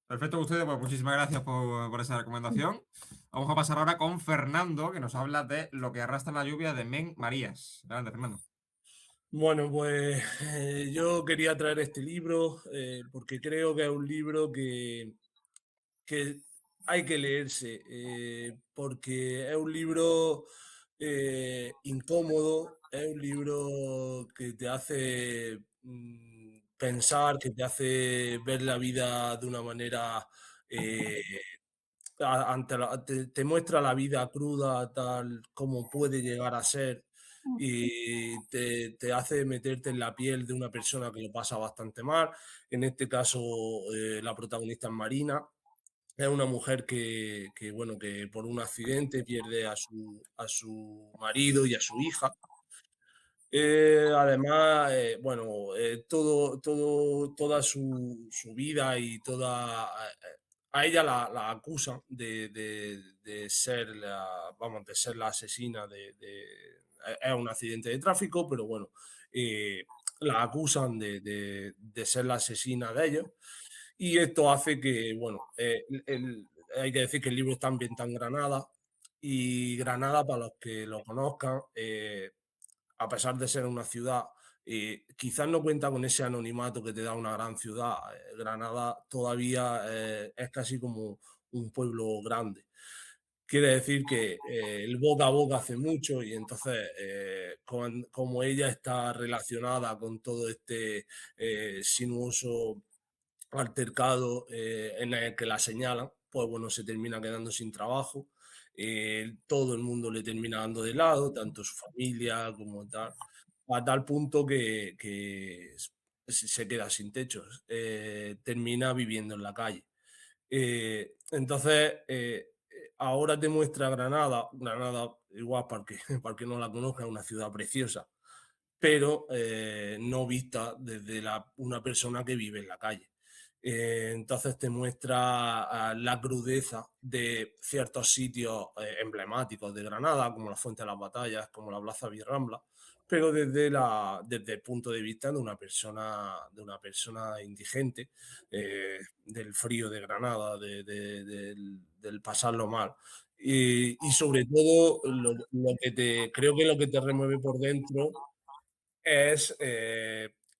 Perfecto, Custodio, pues muchísimas gracias por esa recomendación. Vamos a pasar ahora con Fernando, que nos habla de Lo que arrastra la lluvia de Men Marías. Adelante, Fernando. Bueno, pues yo quería traer este libro porque creo que es un libro que hay que leerse, porque es un libro incómodo, es un libro que te hace pensar, que te hace ver la vida de una manera, eh, te muestra la vida cruda tal como puede llegar a ser y te hace meterte en la piel de una persona que lo pasa bastante mal. En este caso, la protagonista es Marina, es una mujer bueno, que por un accidente pierde a su marido y a su hija. Además, bueno, toda su vida y a ella la acusan de ser vamos, de ser la asesina es un accidente de tráfico, pero bueno, la acusan de ser la asesina de ellos. Y esto hace que, bueno, hay que decir que el libro está ambientado en Granada, y Granada, para los que lo conozcan, a pesar de ser una ciudad, quizás no cuenta con ese anonimato que te da una gran ciudad. Granada todavía es casi como un pueblo grande. Quiere decir que el boca a boca hace mucho, y entonces, como ella está relacionada con todo este sinuoso altercado en el que la señalan, pues bueno, se termina quedando sin trabajo. Todo el mundo le termina dando de lado, tanto su familia como tal, a tal punto que se queda sin techos, termina viviendo en la calle. Entonces, ahora te muestra Granada. Granada, igual para el que no la conozca, es una ciudad preciosa, pero no vista desde una persona que vive en la calle. Entonces te muestra la crudeza de ciertos sitios emblemáticos de Granada, como la Fuente de las Batallas, como la Plaza Virrambla, pero desde el punto de vista de una persona indigente, del frío de Granada, del pasarlo mal. Y sobre todo, creo que lo que te remueve por dentro es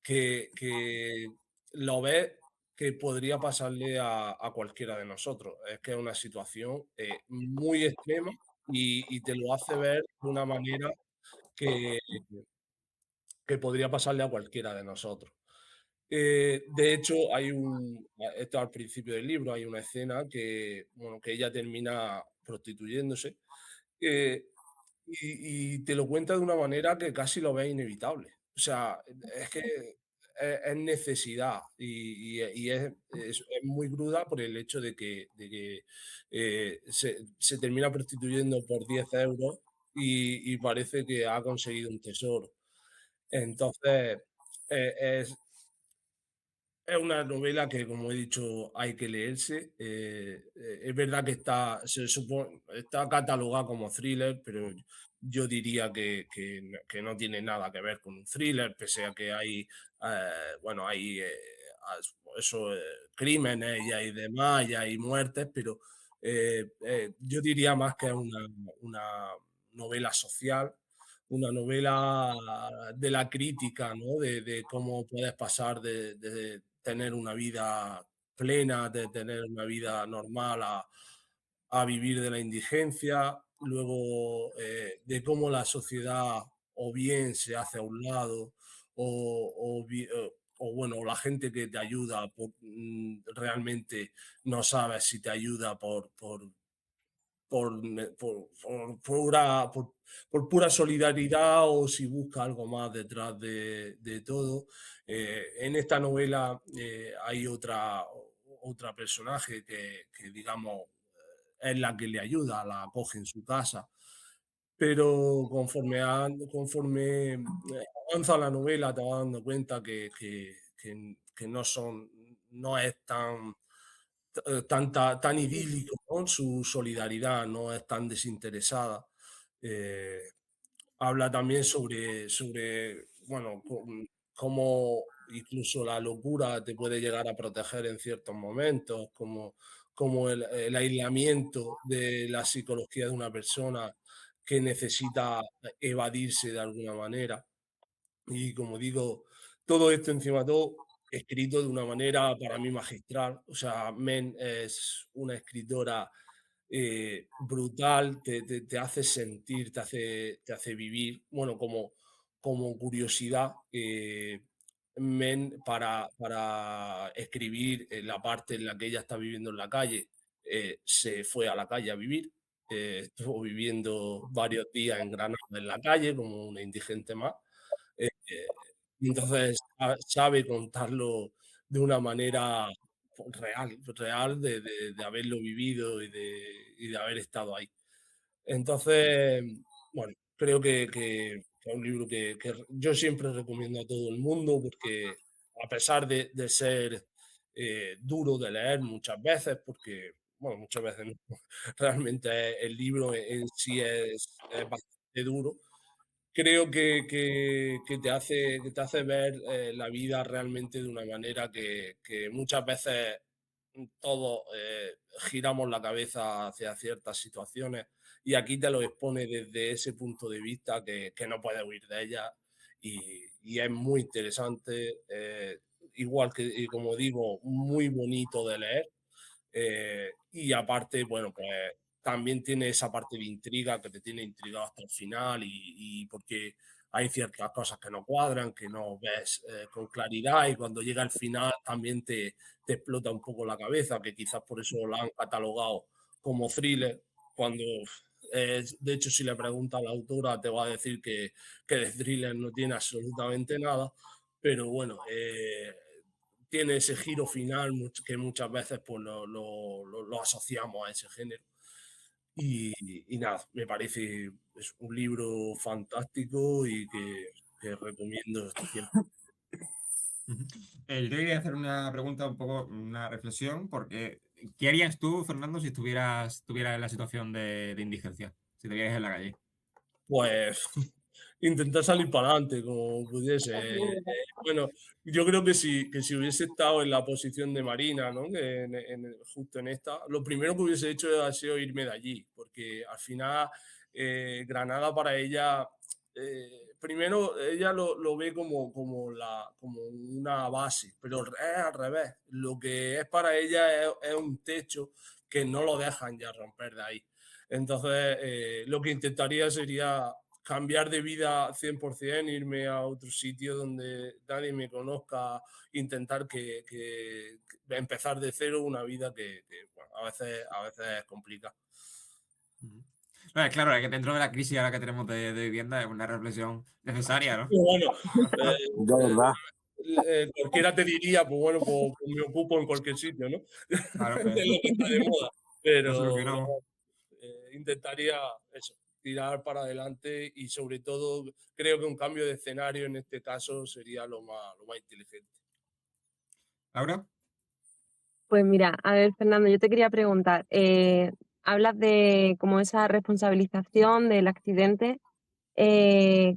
que lo ves que podría pasarle a cualquiera de nosotros. Es que es una situación muy extrema, y te lo hace ver de una manera que, que podría pasarle a cualquiera de nosotros. De hecho, esto al principio del libro, hay una escena bueno, que ella termina prostituyéndose, eh, y te lo cuenta de una manera que casi lo ves inevitable. O sea, es que es necesidad, y es muy cruda por el hecho de que se termina prostituyendo por 10 euros, y parece que ha conseguido un tesoro. Entonces, es una novela que, como he dicho, hay que leerse. Es verdad que está catalogada como thriller, pero yo diría que no tiene nada que ver con un thriller, pese a que bueno, hay eso, crímenes y hay demás, y hay muertes, pero yo diría más que es una novela social, una novela de la crítica, ¿no? De cómo puedes pasar de tener una vida plena, de tener una vida normal, a vivir de la indigencia. Luego, de cómo la sociedad o bien se hace a un lado, o bueno, la gente que te ayuda realmente no sabes si te ayuda por pura solidaridad, o si busca algo más detrás de todo. En esta novela hay otra personaje digamos, es la que le ayuda, la acoge en su casa, pero conforme avanza la novela te vas dando cuenta que no es tan tan idílico, ¿no? Su solidaridad no es tan desinteresada. Habla también sobre bueno, cómo incluso la locura te puede llegar a proteger en ciertos momentos, como el aislamiento de la psicología de una persona que necesita evadirse de alguna manera. Y como digo, todo esto encima de todo escrito de una manera para mí magistral. O sea, Men es una escritora brutal, te hace sentir, te hace vivir. Bueno, como curiosidad, Men para escribir la parte en la que ella está viviendo en la calle, se fue a la calle a vivir. Estuvo viviendo varios días en Granada en la calle como una indigente más. Y entonces sabe contarlo de una manera real de haberlo vivido y de haber estado ahí. Entonces, bueno, creo que es un libro que yo siempre recomiendo a todo el mundo porque a pesar de ser duro de leer muchas veces, porque, bueno, muchas veces no, realmente el libro en sí es bastante duro, creo que te hace ver la vida realmente de una manera que muchas veces todos giramos la cabeza hacia ciertas situaciones y aquí te lo expone desde ese punto de vista que no puedes huir de ella y es muy interesante, igual que, y como digo, muy bonito de leer. Y aparte, bueno, pues también tiene esa parte de intriga que te tiene intrigado hasta el final y porque hay ciertas cosas que no cuadran, que no ves con claridad y cuando llega al final también te explota un poco la cabeza, que quizás por eso la han catalogado como thriller, cuando de hecho si le preguntas a la autora te va a decir que de thriller no tiene absolutamente nada, pero bueno, tiene ese giro final que muchas veces pues, lo asociamos a ese género. Y nada, me parece es un libro fantástico y que recomiendo este tiempo. Ujú. Yo te quería hacer una pregunta, un poco, una reflexión, porque ¿qué harías tú, Fernando, si estuvieras en la situación de indigencia? Si te vieras en la calle. Pues intentar salir para adelante como pudiese. Bueno, yo creo que si hubiese estado en la posición de Marina, ¿no? Justo en esta, lo primero que hubiese hecho ha sido irme de allí, porque al final Granada para ella, primero ella lo ve como una base, pero es al revés. Lo que es para ella es un techo que no lo dejan ya romper de ahí. Entonces, lo que intentaría sería cambiar de vida 100%, irme a otro sitio donde nadie me conozca, intentar que empezar de cero una vida que, bueno, a veces es complicada. Ujú. Bueno, claro, es que dentro de la crisis ahora que tenemos de vivienda es una reflexión necesaria, ¿no? Pero bueno, De verdad. cualquiera te diría, pues bueno, pues me ocupo en cualquier sitio, ¿no? Claro, De pues, lo que está de moda. lo Pero no, solucionamos. intentaría eso, tirar para adelante y sobre todo creo que un cambio de escenario en este caso sería lo más inteligente. ¿Laura? Pues mira, a ver, Fernando, yo te quería preguntar, hablas de como esa responsabilización del accidente,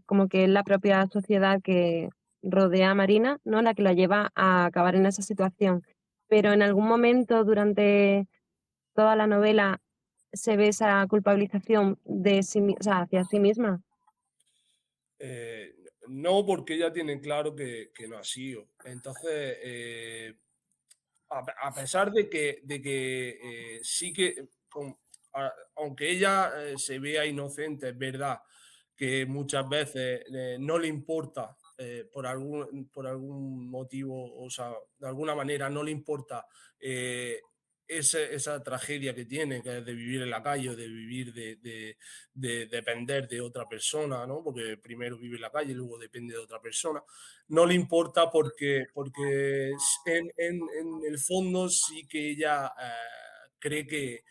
como que es la propia sociedad que rodea a Marina, ¿no? La que la lleva a acabar en esa situación. Pero en algún momento durante toda la novela se ve esa culpabilización de o sea, hacia sí misma. Eh, no, porque ella tiene claro que no ha sido. Entonces, a pesar de que sí que, aunque ella se vea inocente, es verdad que muchas veces no le importa por algún motivo, o sea, de alguna manera no le importa esa tragedia que tiene, que es de vivir en la calle, o de vivir de depender de otra persona, ¿no? Porque primero vive en la calle y luego depende de otra persona. No le importa porque en el fondo sí que ella cree que,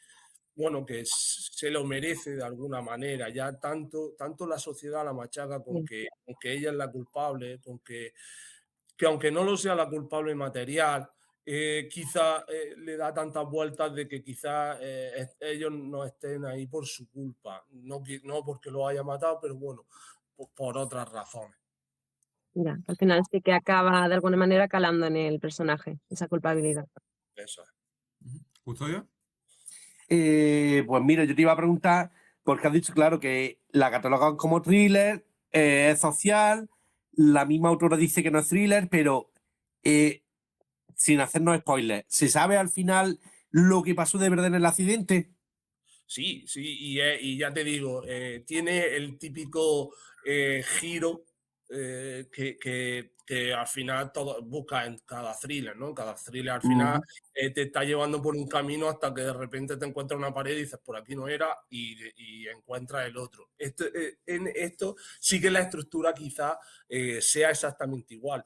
bueno, que se lo merece de alguna manera. Ya tanto la sociedad la machaca con que ella es la culpable, que aunque no lo sea la culpable material, quizá le da tantas vueltas de que quizás ellos no estén ahí por su culpa, no porque lo haya matado, pero bueno, por otras razones. Ya, al final sí que acaba de alguna manera calando en el personaje, esa culpabilidad. Eso es. ¿Custodio? Pues mira, yo te iba a preguntar, porque has dicho, claro, que la catalogan como thriller, es social, la misma autora dice que no es thriller, pero sin hacernos spoilers, ¿se sabe al final lo que pasó de verdad en el accidente? Sí, sí, y ya te digo, tiene el típico giro que al final todo busca en cada thriller, ¿no? Cada thriller al final Ujú. te está llevando por un camino hasta que de repente te encuentras una pared y dices, por aquí no era, y encuentras el otro. En esto sí que la estructura quizá sea exactamente igual.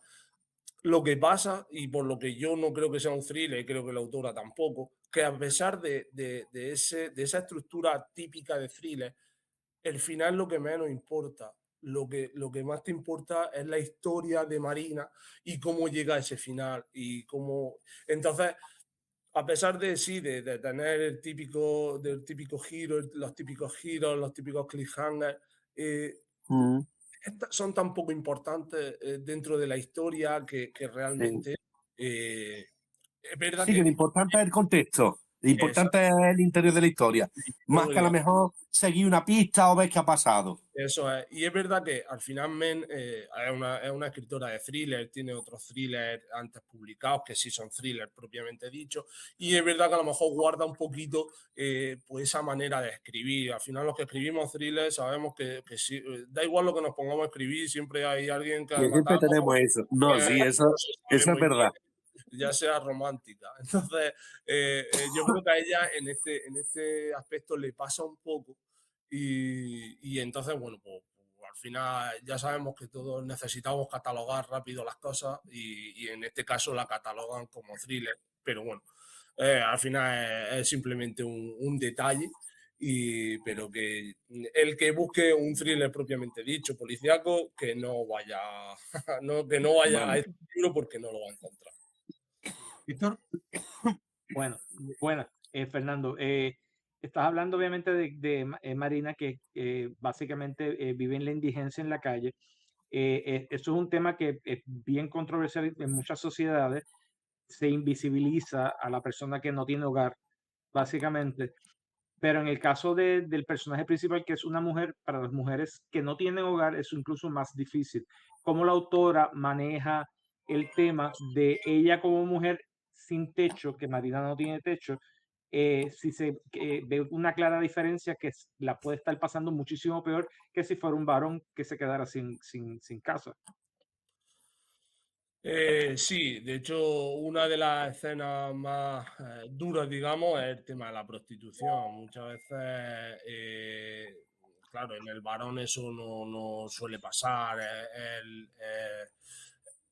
Lo que pasa, y por lo que yo no creo que sea un thriller, y creo que la autora tampoco, que a pesar de esa estructura típica de thriller, el final es lo que menos importa. Lo que más te importa es la historia de Marina y cómo llega a ese final. Y cómo... Entonces, a pesar de sí, de tener del típico giro, los típicos giros, los típicos cliffhangers, eh, Mm, son tan poco importantes dentro de la historia que sí. realmente es verdad Sí, que lo que importante es el contexto, lo esa- importante es el interior de la historia, más que a lo mejor seguir una pista o ver qué ha pasado. eso es. Y es verdad que al final Men es una escritora de thriller, tiene otros thrillers antes publicados que sí son thrillers propiamente dichos, y es verdad que a lo mejor guarda un poquito pues esa manera de escribir. Al final los que escribimos thrillers sabemos que sí, da igual lo que nos pongamos a escribir, siempre hay alguien que Que ha siempre matado, tenemos eso. No, sí, eso se sabe eso es muy bien, verdad. ya sea romántica. Entonces, yo creo que a ella en este aspecto le pasa un poco y entonces, bueno, pues, al final ya sabemos que todos necesitamos catalogar rápido las cosas y en este caso la catalogan como thriller, pero bueno, al final es simplemente un detalle. Pero que el que busque un thriller propiamente dicho, policíaco, que no vaya, que no vaya a Vale. este libro porque no lo va a encontrar. ¿Víctor? Bueno, buenas, Fernando. Estás hablando obviamente Marina, que básicamente vive en la indigencia en la calle. Eso es un tema que es bien controversial en muchas sociedades. Se invisibiliza a la persona que no tiene hogar, básicamente. Pero en el caso del personaje principal, que es una mujer, para las mujeres que no tienen hogar es incluso más difícil. ¿Cómo la autora maneja el tema de ella como mujer sin techo, que Marina no tiene techo? Si se ve una clara diferencia que la puede estar pasando muchísimo peor que si fuera un varón que se quedara sin casa. Sí, de hecho, una de las escenas más duras, digamos, es el tema de la prostitución. Muchas veces, claro, en el varón eso no suele pasar,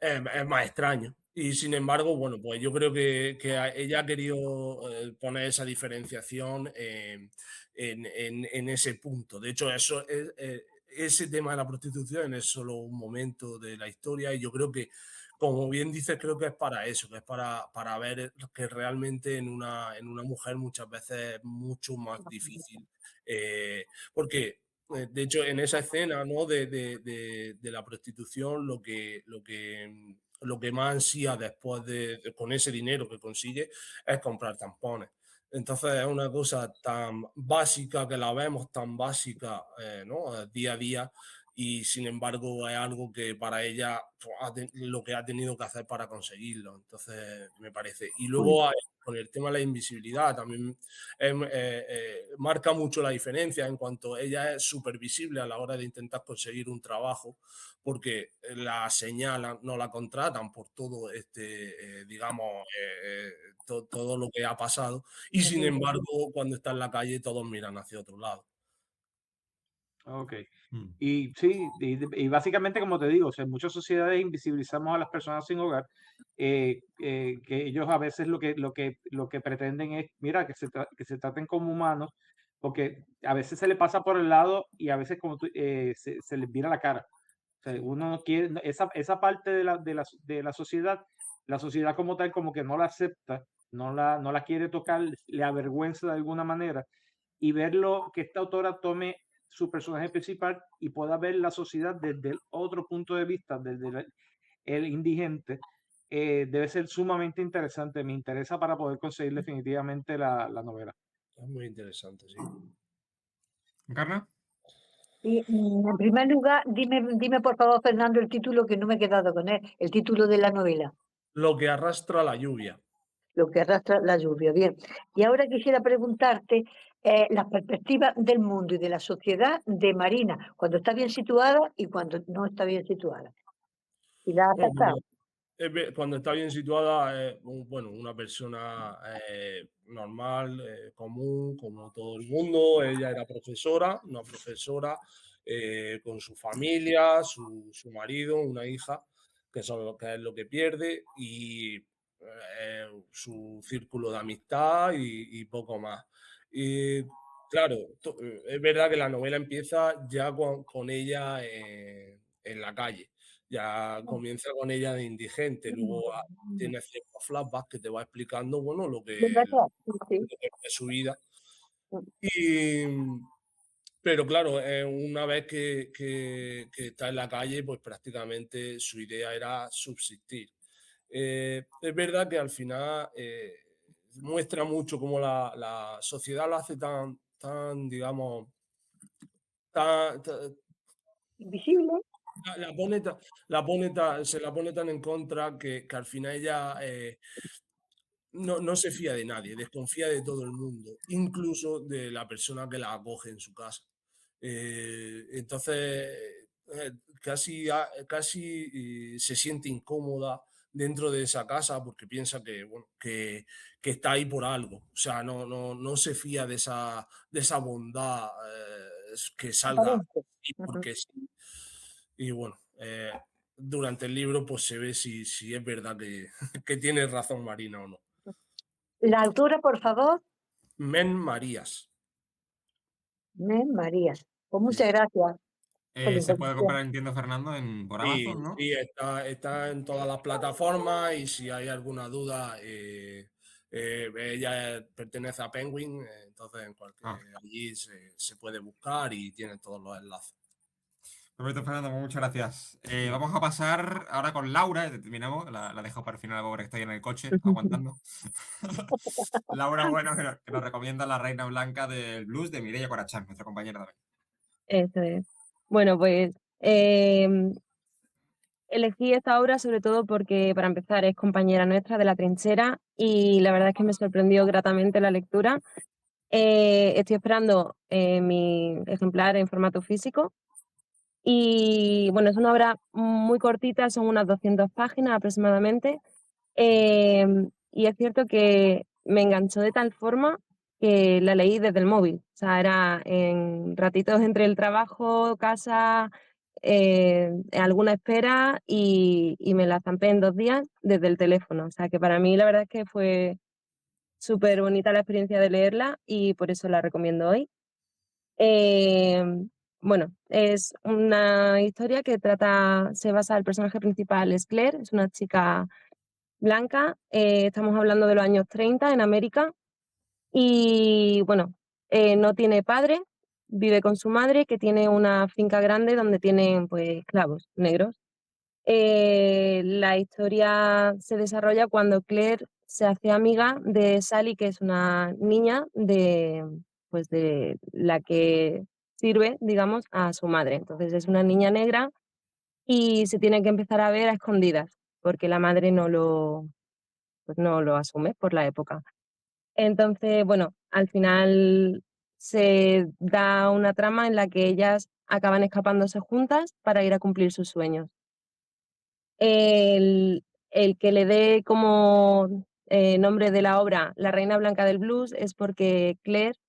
es más extraño. Y sin embargo, bueno, pues yo creo que ella ha querido poner esa diferenciación en ese punto. De hecho, ese tema de la prostitución es solo un momento de la historia y yo creo que, como bien dices, creo que es para eso, que es para ver que realmente en una mujer muchas veces es mucho más difícil. Porque, de hecho, en esa escena, ¿no? de la prostitución, lo que más ansía después con ese dinero que consigue es comprar tampones. Entonces es una cosa tan básica que la vemos tan básica, ¿no? Día a día y sin embargo es algo que para ella pues, lo que ha tenido que hacer para conseguirlo. Entonces me parece. Y luego con el tema de la invisibilidad también marca mucho la diferencia en cuanto ella es súper visible a la hora de intentar conseguir un trabajo porque la señalan, no la contratan por todo digamos, todo lo que ha pasado y sin embargo cuando está en la calle todos miran hacia otro lado. Ok. Mm. Y sí, y básicamente, como te digo, o sea, en muchas sociedades invisibilizamos a las personas sin hogar, que ellos a veces lo que pretenden es, mira, que se traten como humanos, porque a veces se le pasa por el lado y a veces como se les vira la cara. O sea, uno no quiere, esa parte de la sociedad la sociedad como tal como que no la acepta, no la quiere tocar, le avergüenza de alguna manera, y verlo que esta autora tome su personaje principal y pueda ver la sociedad desde el otro punto de vista, desde el indigente, debe ser sumamente interesante. Me interesa para poder conseguir definitivamente la novela. Es muy interesante, sí. ¿Encarna? Y, en primer lugar, dime por favor, Fernando, el título que no me he quedado con él, el título de la novela, Lo que arrastra la lluvia. Lo que arrastra la lluvia. Bien. Y ahora quisiera preguntarte las perspectivas del mundo y de la sociedad de Marina, cuando está bien situada y cuando no está bien situada. ¿Y la has Bueno, captado? cuando está bien situada, bueno, una persona normal, común, como todo el mundo. Ella era profesora, una profesora con su familia, su marido, una hija, que es lo que pierde, y su círculo de amistad y poco más. Y claro, es verdad que la novela empieza ya con ella en la calle. Ya comienza con ella de indigente, luego tiene ciertos flashbacks que te va explicando, bueno, lo ¿De que, verdad? Sí, lo que es su vida. sí. Y, pero claro, una vez que está en la calle, pues prácticamente su idea era subsistir. Es verdad que al final muestra mucho cómo la sociedad lo hace tan digamos, tan, Invisible. la pone, se la pone tan en contra que al final ella no se fía de nadie, desconfía de todo el mundo, incluso de la persona que la acoge en su casa. Entonces, casi se siente incómoda dentro de esa casa porque piensa que, bueno, que está ahí por algo. O sea, no se fía de esa bondad que salga Aparente. y Ujú. porque sí. Y bueno, durante el libro pues se ve si es verdad que, que tiene razón Marina o no. La autora, por favor, Men Marías. Marías. Pues Sí. muchas gracias por la Se puede información. comprar, entiendo, Fernando, por Sí, Amazon, ¿no? sí, está en todas las plataformas y si hay alguna duda, ella pertenece a Penguin, entonces Ah, allí se puede buscar y tiene todos los enlaces. perfecto, Fernando, pues muchas gracias. Vamos a pasar ahora con Laura, terminamos, la dejo para el final, la pobre que está ahí en el coche, aguantando. Laura, bueno, que nos recomienda La Reina Blanca del Blues de Mireia Corachán, nuestra compañera también. Eso es. Bueno, pues elegí esta obra sobre todo porque, para empezar, es compañera nuestra de La Trinchera y la verdad es que me sorprendió gratamente la lectura. Estoy esperando mi ejemplar en formato físico y, bueno, es una obra muy cortita, son unas 200 páginas aproximadamente. Y es cierto que me enganchó de tal forma que la leí desde el móvil. O sea, era en ratitos entre el trabajo, casa, alguna espera y me la zampé en 2 días desde el teléfono. O sea, que para mí la verdad es que fue súper bonita la experiencia de leerla y por eso la recomiendo hoy. Eh, bueno, es una historia que se basa, el personaje principal es Claire, es una chica blanca, estamos hablando de los años 30 en América y, bueno, no tiene padre, vive con su madre que tiene una finca grande donde tienen, pues, esclavos negros. La historia se desarrolla cuando Claire se hace amiga de Sally, que es una niña pues, de la que sirve, digamos, a su madre. Entonces es una niña negra y se tiene que empezar a ver a escondidas porque la madre pues no lo asume por la época. Entonces, bueno, al final se da una trama en la que ellas acaban escapándose juntas para ir a cumplir sus sueños. El que le dé como nombre de la obra La Reina Blanca del Blues es porque Claire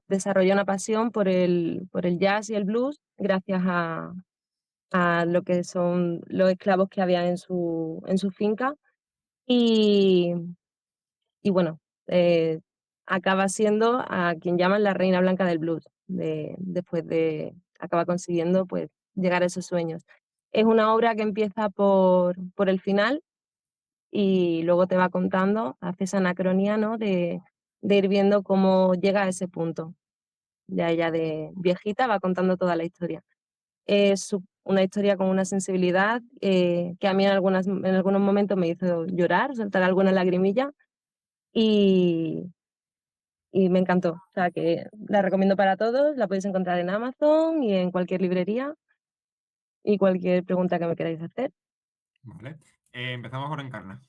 desarrolló una pasión por el jazz y el blues gracias a lo que son los esclavos que había en su finca. Y, y bueno, acaba siendo a quien llaman la Reina Blanca del Blues, acaba consiguiendo, pues, llegar a esos sueños. Es una obra que empieza por el final y luego te va contando, hace esa anacronía, ¿no? De ir viendo cómo llega a ese punto. Ya ella de viejita va contando toda la historia. Es una historia con una sensibilidad que a mí en algunos momentos me hizo llorar, soltar alguna lagrimilla y me encantó. O sea que la recomiendo para todos, la podéis encontrar en Amazon y en cualquier librería y cualquier pregunta que me queráis hacer. Vale. Empezamos con Encarna.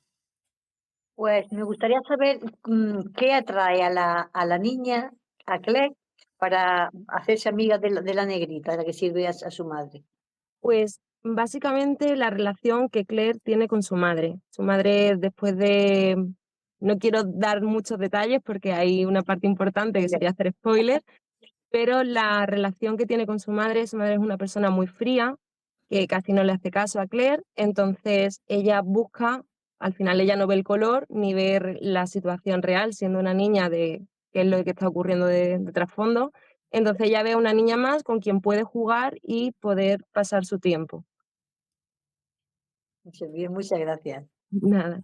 Pues me gustaría saber qué atrae a la niña, a Claire, para hacerse amiga de la negrita, de la que sirve a su madre. Pues básicamente la relación que Claire tiene con su madre. Su madre después de... No quiero dar muchos detalles porque hay una parte importante que sería hacer spoiler, pero la relación que tiene con su madre es una persona muy fría, que casi no le hace caso a Claire, entonces ella busca, al final ella no ve el color ni ve la situación real, siendo una niña de qué es lo que está ocurriendo de trasfondo, entonces ella ve a una niña más con quien puede jugar y poder pasar su tiempo. Bien, muchas gracias. Nada.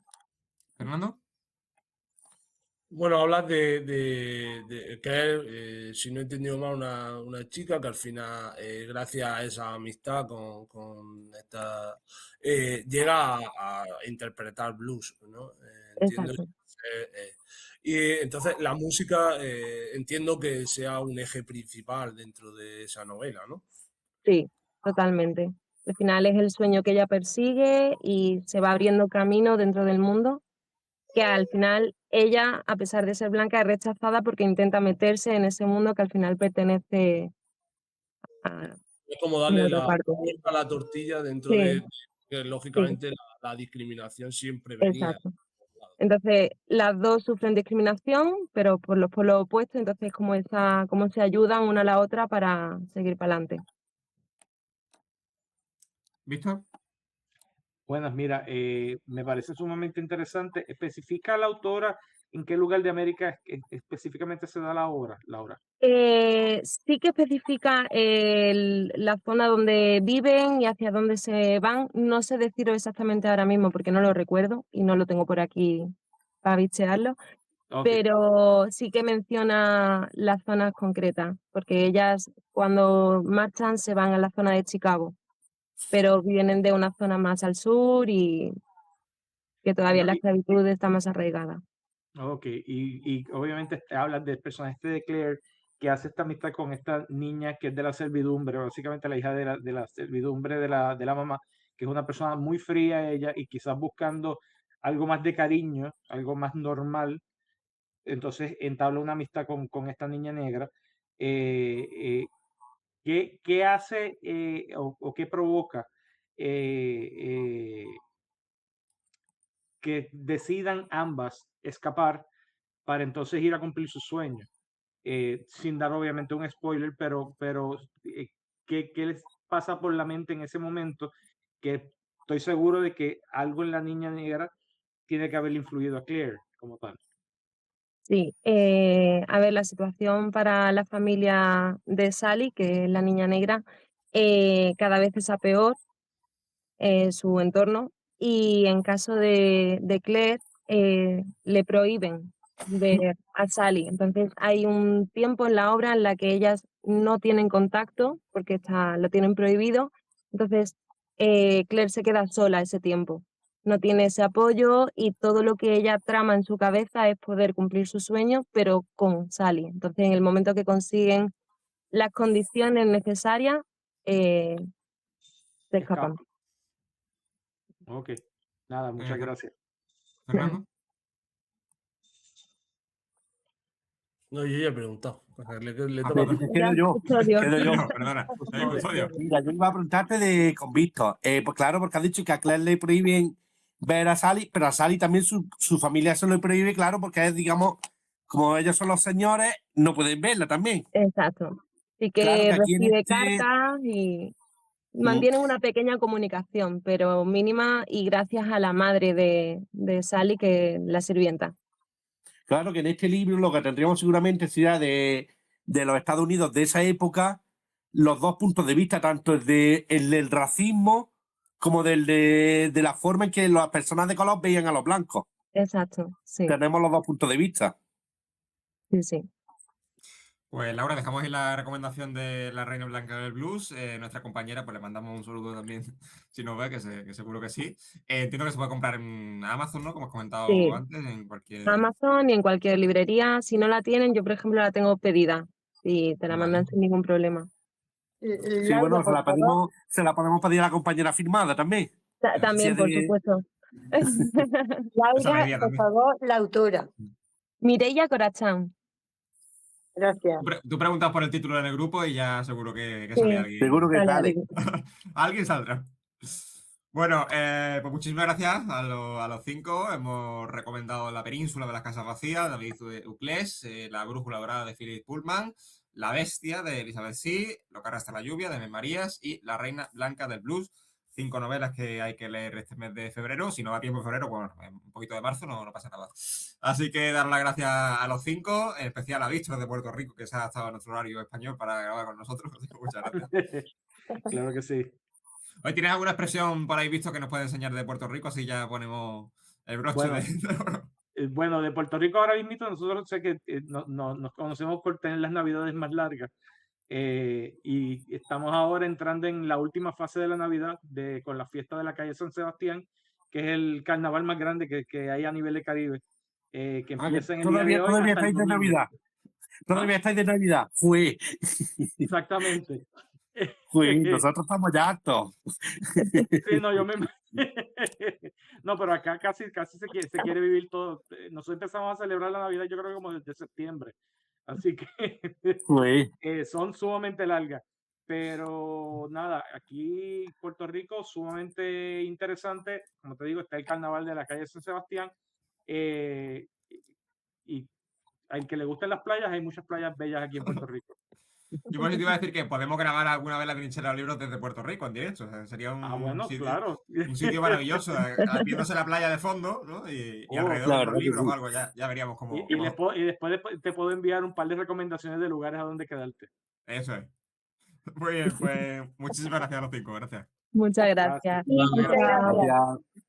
Fernando. Bueno, hablas de que si no he entendido mal, una chica que al final, gracias a esa amistad con esta, llega a interpretar blues, ¿no? Entiendo. Exacto. Y entonces la música entiendo que sea un eje principal dentro de esa novela, ¿no? Sí, totalmente. Al final es el sueño que ella persigue y se va abriendo camino dentro del mundo, que al final ella, a pesar de ser blanca, es rechazada porque intenta meterse en ese mundo que al final pertenece a Es como darle otra la parte. vuelta a la tortilla dentro Sí, de que sí, lógicamente la discriminación siempre venía. exacto. Entonces, las dos sufren discriminación, pero por lo opuesto, entonces cómo se ayudan una a la otra para seguir para adelante. Víctor. Buenas, mira, me parece sumamente interesante. ¿Especifica la autora en qué lugar de América específicamente se da la obra, Laura? Sí que especifica la zona donde viven y hacia dónde se van. No sé decirlo exactamente ahora mismo porque no lo recuerdo y no lo tengo por aquí para bichearlo, Ok, pero sí que menciona las zonas concretas, porque ellas cuando marchan se van a la zona de Chicago, pero vienen de una zona más al sur y que todavía no, la esclavitud está más arraigada. ok, y obviamente hablas del personaje de Claire que hace esta amistad con esta niña que es de la servidumbre, básicamente la hija de la servidumbre de la mamá, que es una persona muy fría ella y quizás buscando algo más de cariño, algo más normal. Entonces entabla una amistad con esta niña negra. eh, eh, ¿Qué hace o qué provoca eh, eh, que decidan ambas escapar para entonces ir a cumplir sus sueños? Sin dar obviamente un spoiler, pero ¿qué les pasa por la mente en ese momento? Que estoy seguro de que algo en la niña negra tiene que haberle influido a Claire como tal. Sí, a ver, la situación para la familia de Sally, que es la niña negra, cada vez es a peor su entorno y en caso de Claire le prohíben ver a Sally. Entonces hay un tiempo en la obra en la que ellas no tienen contacto porque lo tienen prohibido. Entonces Claire se queda sola ese tiempo. No tiene ese apoyo y todo lo que ella trama en su cabeza es poder cumplir sus sueños, pero con Sally. Entonces en el momento que consiguen las condiciones necesarias, se escapan. Escapa. Ok, nada, muchas gracias. Fernando. No, yo ya he preguntado. Le Ah, toca. perdón. Quedo yo. Custodio. Quedo yo. Perdona. Custodio. Mira, yo iba a preguntarte con Víctor. Pues claro, porque has dicho que a Claire le prohíben ver a Sally, pero a Sally también su familia se lo prohíbe, claro, porque es, digamos, como ellos son los señores, no pueden verla también. Exacto. Sí Claro que que aquí en recibe cartas y mantienen una pequeña comunicación, pero mínima y gracias a la madre de Sally, que es la sirvienta. Claro que en este libro lo que tendríamos seguramente sería de los Estados Unidos de esa época, los dos puntos de vista, tanto el del racismo como de la forma en que las personas de color veían a los blancos. Exacto, sí, Tenemos los dos puntos de vista. sí, sí. Pues Laura, dejamos ahí la recomendación de La Reina Blanca del Blues. Nuestra compañera, pues le mandamos un saludo también, si nos ve, que seguro que sí. Entiendo que se puede comprar en Amazon, ¿no? Como has comentado Sí. antes, en cualquier... Amazon y en cualquier librería. Si no la tienen, yo por ejemplo la tengo pedida y te la Vale. mandan sin ningún problema. Sí, Laura, bueno, por favor, se la podemos pedir a la compañera firmada también. También, Sí, por de- supuesto. Esa es la Laura, idea por también. favor, la autora. Mireia Corachán. Gracias. Tú preguntas por el título en el grupo y ya seguro que Sí. sale alguien. Seguro que Sale sale. alguien. Alguien saldrá. Bueno, pues muchísimas gracias a los 5. Hemos recomendado La Península de las Casas Vacías, de David Uclés, La Brújula Dorada de Philip Pullman, La Bestia de Elizabeth Shea, Lo que arrastra la lluvia de Mem Marías y La Reina Blanca del Blues. 5 novelas que hay que leer este mes de febrero. Si no va a tiempo en febrero, bueno, un poquito de marzo no pasa nada. Así que dar las gracias a los 5, en especial a Víctor de Puerto Rico, que se ha adaptado a nuestro horario español para grabar con nosotros. Así que muchas gracias. Claro que sí. Hoy ¿tienes alguna expresión por ahí visto que nos puede enseñar de Puerto Rico? Así ya ponemos el broche Bueno. Bueno, de Puerto Rico ahora mismo nosotros sé que nos conocemos por tener las navidades más largas y estamos ahora entrando en la última fase de la Navidad con la fiesta de la calle San Sebastián, que es el carnaval más grande que hay a nivel de Caribe, que empieza en el día de hoy Todavía hasta el estáis de domingo. Navidad. Todavía estáis de Navidad. Jue, Exactamente. nosotros estamos ya hartos. Sí, no, yo me... No, pero acá casi se quiere vivir todo. Nosotros empezamos a celebrar la Navidad yo creo que como desde septiembre. Así que Jue. son sumamente largas. Pero nada, aquí Puerto Rico sumamente interesante. Como te digo, está el carnaval de la calle San Sebastián. Y al que le gusten las playas, hay muchas playas bellas aquí en Puerto Rico. Yo por eso te iba a decir que podemos grabar alguna vez la trinchera de los libros desde Puerto Rico en directo. O sea, sería Bueno, claro. un sitio maravilloso, viéndose la playa de fondo, ¿no? Y Oh, alrededor la de verdad los que libros sí. o algo. Ya veríamos cómo. Y después te puedo enviar un par de recomendaciones de lugares a donde quedarte. Eso es. Muy bien, pues muchísimas gracias a los 5. Gracias. Muchas gracias. Muchas Chao. gracias. Gracias.